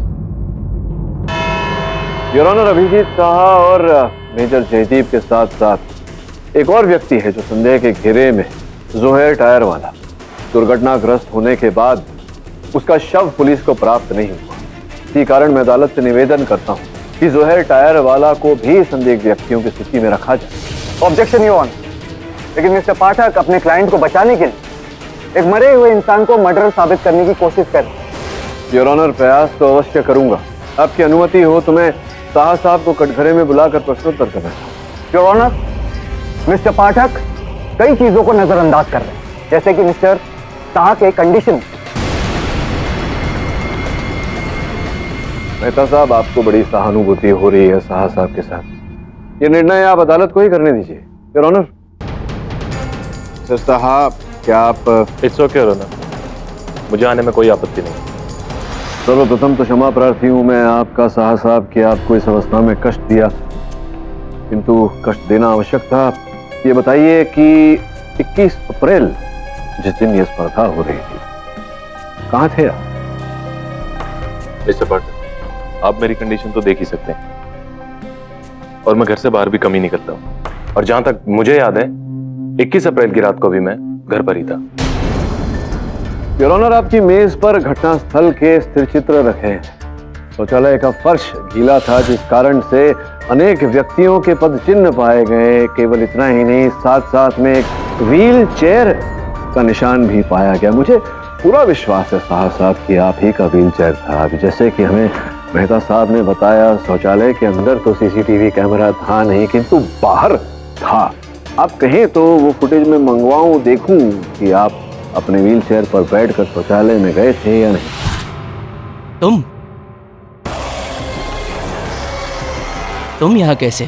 योर ऑनर, अभिजीत साहा और मेजर जयदीप के साथ साथ एक और व्यक्ति है जो संदेह के घेरे में, जोहेर टायर वाला। दुर्घटनाग्रस्त होने के बाद उसका शव पुलिस को प्राप्त नहीं हुआ। इसी कारण मैं अदालत से निवेदन करता हूं कि जोहेर टायर वाला को भी संदिग्ध व्यक्तियों की सूची में रखा जाए। ऑब्जेक्शन योर ऑनर, लेकिन मिस्टर पाठक अपने क्लाइंट को बचाने के लिए एक मरे हुए इंसान को मर्डर साबित करने की कोशिश कर। योर ऑनर, प्रयास तो अवश्य करूंगा। आपकी अनुमति हो तो मैं साहा साहब को कटघरे में बुलाकर प्रश्नोत्तर करना चाहूँ। योर ऑनर, मिस्टर पाठक कई चीजों को नजरअंदाज कर रहे हैं, जैसे कि मिस्टर साहा के कंडीशन। मेहता साहब, आपको बड़ी सहानुभूति हो रही है साहा साहब के साथ। ये निर्णय आप अदालत को ही करने दीजिए। Your honour. सर साहब, क्या आप? इट्स ओके योर ऑनर, मुझे आने में कोई आपत्ति नहीं। सर्वप्रथम तो क्षमा प्रार्थी हूं मैं आपका साहा साहब कि आपको इस अवस्था में कष्ट दिया, किंतु कष्ट देना आवश्यक था। ये बताइए कि 21 अप्रैल जिस दिन ये स्पर्धा हो रही थी, कहाँ थे आप? मिस्टर पाठक, आप मेरी कंडीशन तो देख ही सकते हैं, और मैं घर से बाहर भी कम ही निकलता हूँ। और जहां तक मुझे याद है, 21 अप्रैल की रात को भी मैं घर पर ही था। योर ऑनर, आपकी मेज पर घटनास्थल के स्थिर चित्र रखे हैं। शौचालय का फर्श गीला था, जिस कारण से अनेक व्यक्तियों के पद चिन्ह पाए गए। केवल इतना ही नहीं, साथ साथ में एक व्हील चेयर का निशान भी पाया गया। मुझे पूरा विश्वास है साहा साहब कि आप ही का व्हील चेयर था। जैसे कि हमें मेहता साहब ने बताया, शौचालय के अंदर तो सीसीटीवी कैमरा था नहीं, किंतु बाहर था। आप कहें तो वो फुटेज में मंगवाऊं, देखूं कि आप अपने व्हील चेयर पर बैठकर शौचालय में गए थे या नहीं। तुम यहाँ कैसे?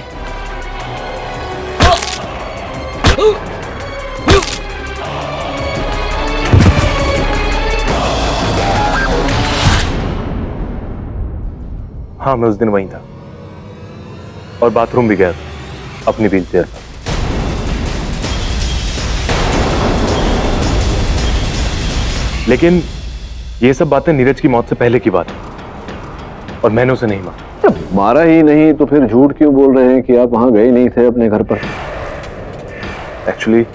हाँ, मैं उस दिन वहीं था और बाथरूम भी गया था अपनी व्हील चेयर पर। लेकिन ये सब बातें नीरज की मौत से पहले की बात है, और मैंने उसे नहीं मारा। मारा ही नहीं तो फिर झूठ क्यों बोल रहे हैं कि आप वहां गए नहीं थे अपने घर पर? एक्चुअली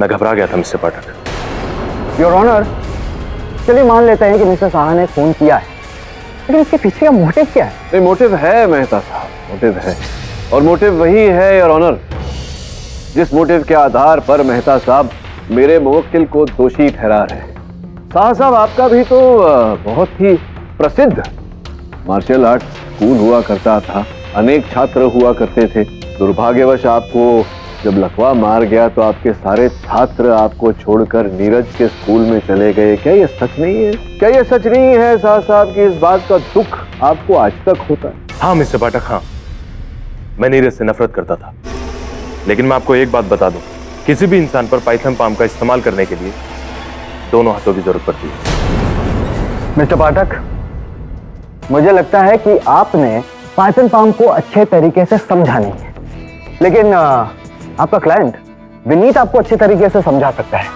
मैं घबरा गया था मिस्टर पाठक। योर ऑनर, चलिए मान लेते हैं कि मिस्टर साहा ने फोन किया है, लेकिन इसके पीछे का मोटिव क्या है? नहीं, मोटिव है मेहता साहब, मोटिव है, और मोटिव वही है योर ऑनर जिस मोटिव के आधार पर मेहता साहब मेरे मुवक्किल को दोषी ठहरा रहे हैं। साहा साहब, आपका भी तो बहुत ही प्रसिद्ध मार्शल आर्ट स्कूल हुआ करता था, अनेक छात्र हुआ करते थे। दुर्भाग्यवश आपको जब लकवा मार गया तो आपके सारे छात्र आपको छोड़कर नीरज के स्कूल में चले गए। क्या ये सच नहीं है? क्या ये सच नहीं है साहा साहब कि इस बात का दुख आपको आज तक होता है? हाँ मिस्टर पाठक, हाँ, मैं नीरज से नफरत करता था, लेकिन मैं आपको एक बात बता दूं, किसी भी इंसान पर पाइथन पाम का इस्तेमाल करने के लिए दोनों हाथों की जरूरत पड़ती है। मिस्टर पाठक, मुझे लगता है कि आपने पाइथन पाम को अच्छे तरीके से समझा नहीं है, लेकिन आपका क्लाइंट विनीत आपको अच्छे तरीके से समझा सकता है।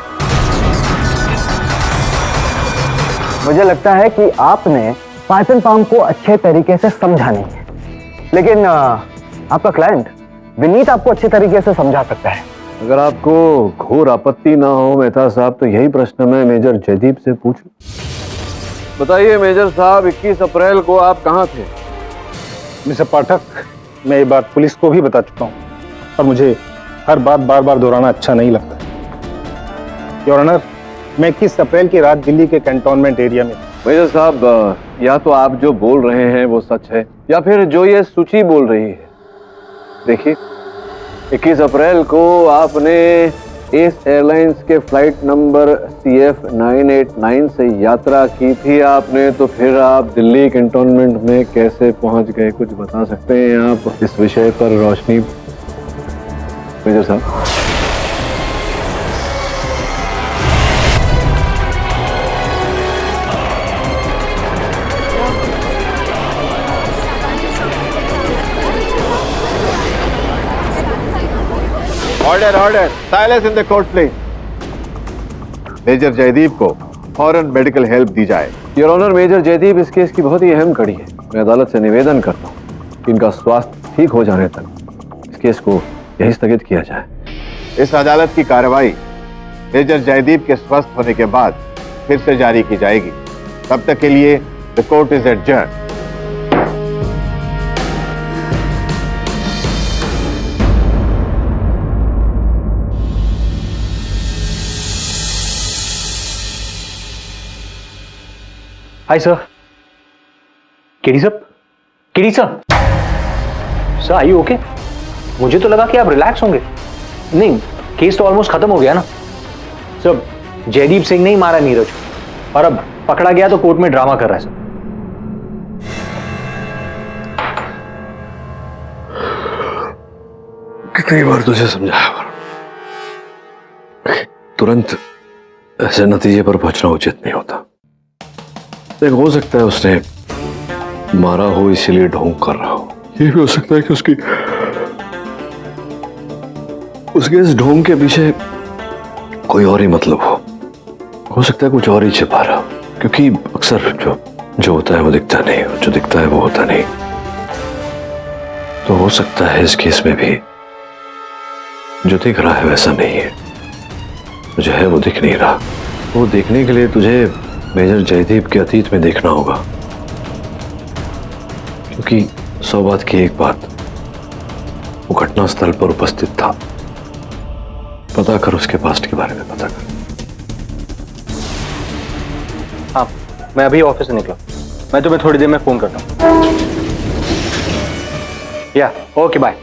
मुझे लगता है कि आपने पाइथन पाम को अच्छे तरीके से समझा नहीं है, लेकिन आपका क्लाइंट विनीत आपको अच्छे तरीके से समझा सकता है। अगर आपको घोर आपत्ति ना हो मेहता साहब, तो यही प्रश्न मैं मेजर जयदीप से पूछूं। बताइए मेजर साहब, 21 अप्रैल को आप कहाँ थे? मिस्टर पाठक, मैं ये बात पुलिस को भी बता चुका हूँ, और मुझे हर बात बार बार दोहराना अच्छा नहीं लगता। योर ऑनर, मैं 21 अप्रैल की रात दिल्ली के कैंटोनमेंट एरिया में। मेजर साहब, या तो आप जो बोल रहे हैं वो सच है, या फिर जो ये सूची बोल रही है। देखिए, 21 अप्रैल को आपने एस एयरलाइंस के फ्लाइट नंबर CF989 से यात्रा की थी आपने, तो फिर आप दिल्ली कैंटोनमेंट में कैसे पहुंच गए? कुछ बता सकते हैं आप इस विषय पर रोशनी मेजर साहब? Order order, silence in the court please. Major Jaideep को फौरन मेडिकल हेल्प दी जाए। योर ऑनर, मेजर जयदीप इस केस की बहुत ही अहम कड़ी है। मैं अदालत से निवेदन करता हूँ कि इनका स्वास्थ्य ठीक हो जाने तक इस केस को यही स्थगित किया जाए। इस अदालत की कार्रवाई मेजर जयदीप के स्वस्थ होने के बाद फिर से जारी की जाएगी। तब तक के लिए the court is adjourn. Hi sir. KD sir, KD sir, sir I okay? मुझे तो लगा कि आप रिलैक्स होंगे। नहीं, केस तो ऑलमोस्ट खत्म हो गया ना सर। जयदीप सिंह ने ही मारा नीरज, और अब पकड़ा गया तो कोर्ट में ड्रामा कर रहा है सर। कितनी बार तुझे समझाया, तुरंत ऐसे नतीजे पर पहुंचना उचित नहीं होता। देख, हो सकता है उसने मारा हो इसीलिए ढोंग कर रहा हो। ये भी हो सकता है कि उसके इस ढोंग के पीछे कोई और ही मतलब हो सकता है कुछ और ही छिपा रहा हो, क्योंकि अक्सर जो होता है वो दिखता नहीं, और जो दिखता है वो होता नहीं। तो हो सकता है इस केस में भी जो दिख रहा है वैसा नहीं है, जो है वो दिख नहीं रहा। वो देखने के लिए तुझे मेजर जयदीप के अतीत में देखना होगा, क्योंकि 100 बात की एक बात, वो घटना स्थल पर उपस्थित था। पता कर उसके पास्ट के बारे में, पता कर। हाँ, मैं अभी ऑफिस से निकला, मैं तुम्हें थोड़ी देर में फोन करता हूँ। या ओके बाय।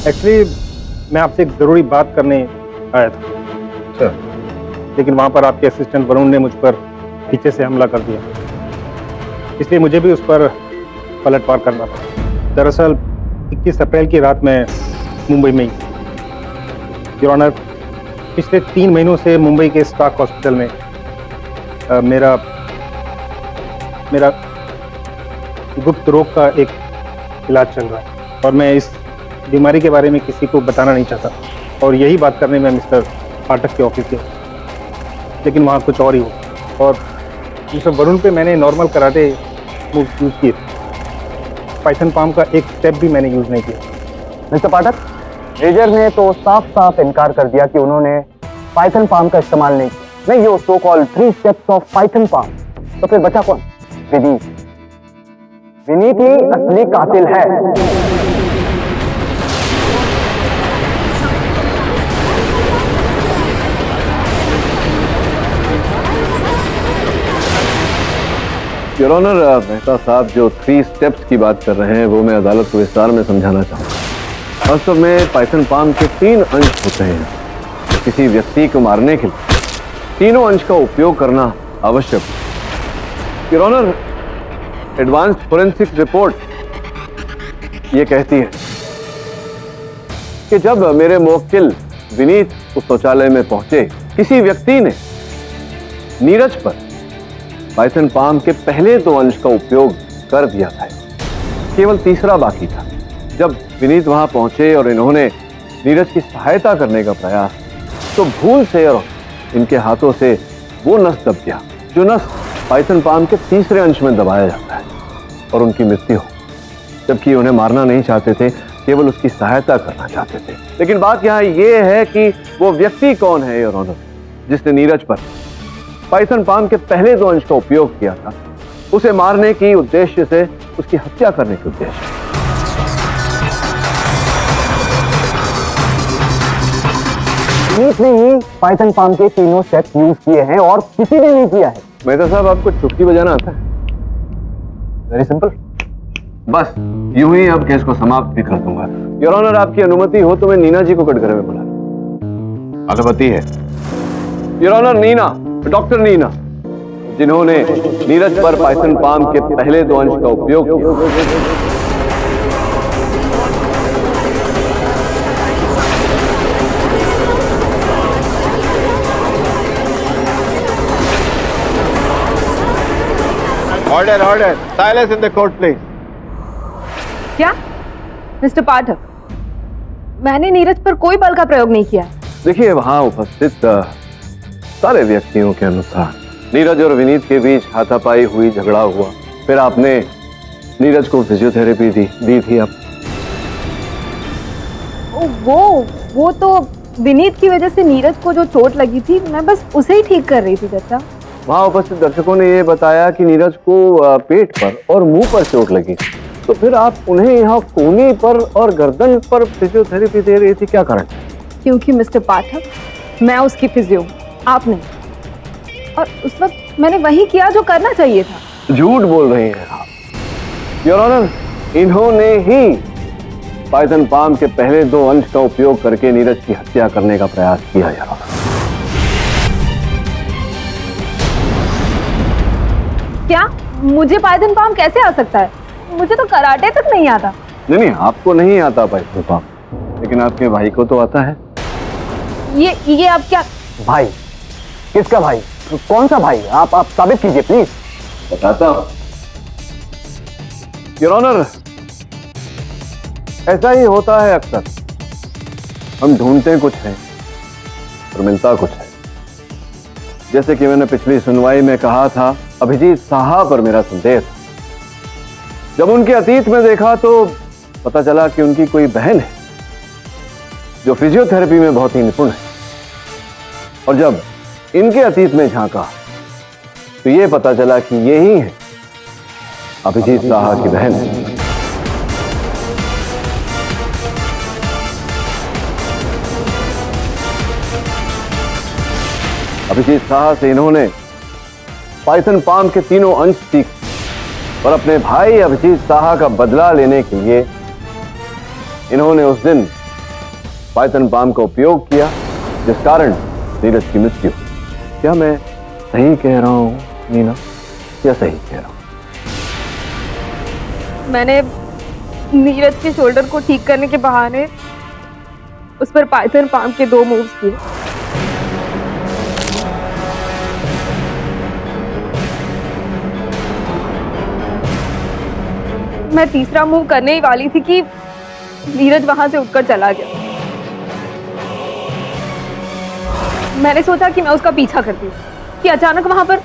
एक्चुअली मैं आपसे एक ज़रूरी बात करने आया था, लेकिन वहाँ पर आपके असिस्टेंट वरुण ने मुझ पर पीछे से हमला कर दिया, इसलिए मुझे भी उस पर पलटवार करना था। दरअसल 21 अप्रैल की रात में मुंबई में ही, योर ऑनर, पिछले 3 महीनों से मुंबई के स्टाक हॉस्पिटल में मेरा गुप्त रोग का एक इलाज चल रहा है, और मैं इस बीमारी के बारे में किसी को बताना नहीं चाहता, और यही बात करने में मिस्टर पाठक के ऑफिस गया, लेकिन वहाँ कुछ और ही हो। और मिस्टर वरुण पे मैंने नॉर्मल कराटे मूव यूज़ किए, पाइथन पाम का एक स्टेप भी मैंने यूज़ नहीं किया। मिस्टर पाठक, मेजर ने तो साफ साफ इनकार कर दिया कि उन्होंने पाइथन पाम का इस्तेमाल नहीं किया। नहीं, ये so called 3 steps of Python palm. तो फिर बचा कौन? विनीत। विनीत ही असली कातिल है। योर ऑनर, मेहता साहब जो 3 स्टेप्स की बात कर रहे हैं वो मैं अदालत को विस्तार में समझाना चाहूँगा। वास्तव में पाइथन पाम के 3 अंश होते हैं। किसी व्यक्ति को मारने के लिए तीनों अंश का उपयोग करना आवश्यक है। Your honour, advanced forensic report ये कहती है कि जब मेरे मुवक्किल विनीत उस शौचालय में पहुंचे, किसी व्यक्ति ने नीरज पर पाइथन पाम के पहले 2 अंश का उपयोग कर दिया था, केवल तीसरा बाकी था। जब विनीत वहां पहुंचे और इन्होंने नीरज की सहायता करने का प्रयास, तो भूल से और इनके हाथों से वो नस दब गया, जो नस पाइथन पाम के तीसरे अंश में दबाया जाता है, और उनकी मृत्यु हो। जबकि उन्हें मारना नहीं चाहते थे, केवल उसकी सहायता करना चाहते थे। लेकिन बात यहाँ ये है कि वो व्यक्ति कौन है योर ऑनर, जिसने नीरज पर पाइथन पाम के पहले 2 अंश का उपयोग किया था, उसे मारने की उद्देश्य से, उसकी हत्या करने के उद्देश्य से। विनीत ने ही पाइथन पाम के तीनों स्टेप्स यूज किए हैं, और किसी ने नहीं किया है। मेहता साहब, आपको चुटकी बजाना आता है? Very simple. बस यूं ही अब केस को समाप्त भी कर दूंगा। योर ऑनर, आपकी अनुमति हो तो मैं नीना जी को कटघरे में बुला। अनुमति है your honour. Neena, doctor Neena, जिन्होंने नीरज पर पाइथन पाम के पहले 2 अंश का उपयोग किया। Order order, silence in the court please. क्या मिस्टर पाठक, मैंने नीरज पर कोई बल का प्रयोग नहीं किया। देखिए, वहां उपस्थित सारे व्यक्तियों के अनुसार नीरज और विनीत के बीच हाथापाई हुई, झगड़ा हुआ, फिर आपने नीरज को फिजियोथेरेपी दी थी आप। वो तो विनीत की वजह से नीरज को जो चोट लगी थी, मैं बस उसे ही ठीक कर रही थी चाचा। वहां उपस्थित दर्शकों ने ये बताया कि नीरज को पेट पर और मुंह पर चोट लगी, तो फिर आप उन्हें यहाँ कोहनी पर और गर्दन पर फिजियोथेरेपी दे रही थी, क्या कारण? क्योंकि मिस्टर पाठक, मैं उसकी फिजियो, आप नहीं। और उस वक्त मैंने वही किया जो करना चाहिए था। झूठ बोल रही हैं आप। योर ऑनर, इन्होंने ही पाइथन पाम के पहले 2 अंश का उपयोग करके नीरज की हत्या करने का प्रयास किया। योर ऑनर, क्या मुझे पाइथन पाम कैसे आ सकता है? मुझे तो कराटे तक नहीं आता। नहीं, आपको नहीं आता पाइथन पाम, लेकिन आपके भाई को तो आता है। ये आप क्या? भाई? किसका भाई? कौन सा भाई? आप साबित कीजिए प्लीज। बताता हूं। योर ऑनर, ऐसा ही होता है अक्सर। हम ढूंढते कुछ है और मिलता कुछ है। जैसे कि मैंने पिछली सुनवाई में कहा था, अभिजीत साहा पर मेरा संदेह था। जब उनके अतीत में देखा तो पता चला कि उनकी कोई बहन है जो फिजियोथेरेपी में बहुत ही निपुण है, और जब इनके अतीत में झांका तो यह पता चला कि यही है अभिजीत साहा की बहन। अभिजीत साहा से इन्होंने पाइथन पाम के 3 अंश सीखे और अपने भाई अभिजीत साहा का बदला लेने के लिए इन्होंने उस दिन पाइथन पाम का उपयोग किया, जिस कारण नीरज की मृत्यु। क्या मैं सही कह रहा हूं नीना, या सही कह रहा हूं? मैंने नीरज के शोल्डर को ठीक करने के बहाने उस पर पाइथन पाम के 2 मूव्स किए। मैं तीसरा मूव करने ही वाली थी कि नीरज वहां से उठकर चला गया। मैंने सोचा कि मैं उसका पीछा करती हूँ कि अचानक वहां पर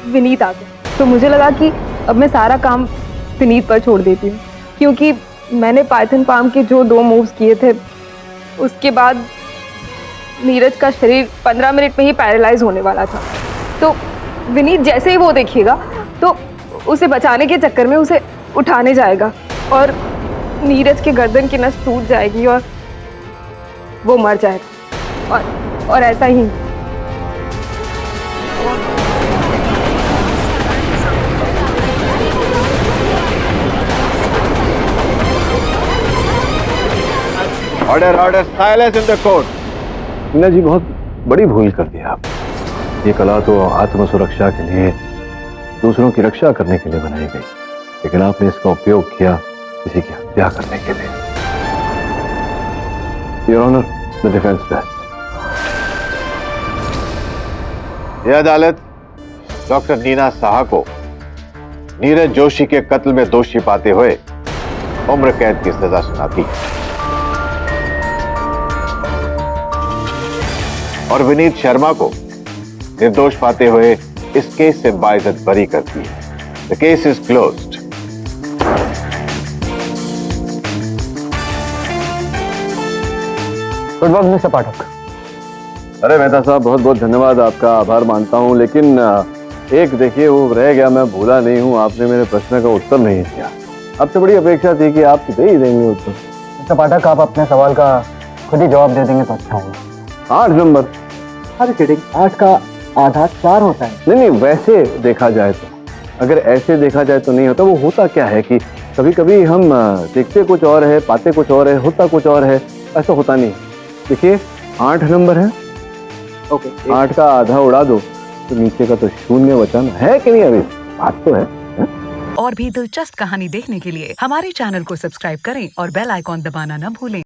विनीत आ गया। तो मुझे लगा कि अब मैं सारा काम विनीत पर छोड़ देती हूँ, क्योंकि मैंने पाइथन पाम के जो 2 मूव्स किए थे, उसके बाद नीरज का शरीर 15 मिनट में ही पैरालाइज होने वाला था। तो विनीत जैसे ही वो देखिएगा तो उसे बचाने के चक्कर में उसे उठाने जाएगा और नीरज के गर्दन की नस टूट जाएगी और वो मर जाएगा। और ऐसा ही order order, silence in the court. Meena ji, बहुत बड़ी भूल कर दी आप। ये कला तो आत्म सुरक्षा के लिए, दूसरों की रक्षा करने के लिए बनाई गई, लेकिन आपने इसका उपयोग किया किसी की हत्या करने के लिए। Your honour, the defence best. यह अदालत डॉक्टर नीना साहा को नीरज जोशी के कत्ल में दोषी पाते हुए उम्र कैद की सजा सुनाती है और विनीत शर्मा को निर्दोष पाते हुए इस केस से बाइज्जत बरी करती है। The case is closed. Good work mister Pathak. अरे मेहता साहब, बहुत बहुत धन्यवाद, आपका आभार मानता हूं, लेकिन एक देखिए वो रह गया, मैं भूला नहीं हूं, आपने मेरे प्रश्न का उत्तर नहीं दिया। आपसे बड़ी अपेक्षा थी कि आप दे ही देंगे उत्तर। मिस्टर पाठक, आप अपने सवाल का खुद ही जवाब दे देंगे तो अच्छा होगा। 8 नंबर। अरे किडिंग, 8 का आधा 4 होता है। नहीं, वैसे देखा जाए तो, अगर ऐसे देखा जाए तो नहीं होता। वो होता क्या है कि कभी कभी हम देखते कुछ और है, पाते कुछ और है, होता कुछ और है, ऐसा होता नहीं। देखिए 8 नंबर है, ओके, 8 का आधा उड़ा दो तो नीचे का तो 0 बचाना है कि नहीं? अभी बात तो है। और भी दिलचस्प कहानी देखने के लिए हमारे चैनल को सब्सक्राइब करें और बेल आइकॉन दबाना न भूलें।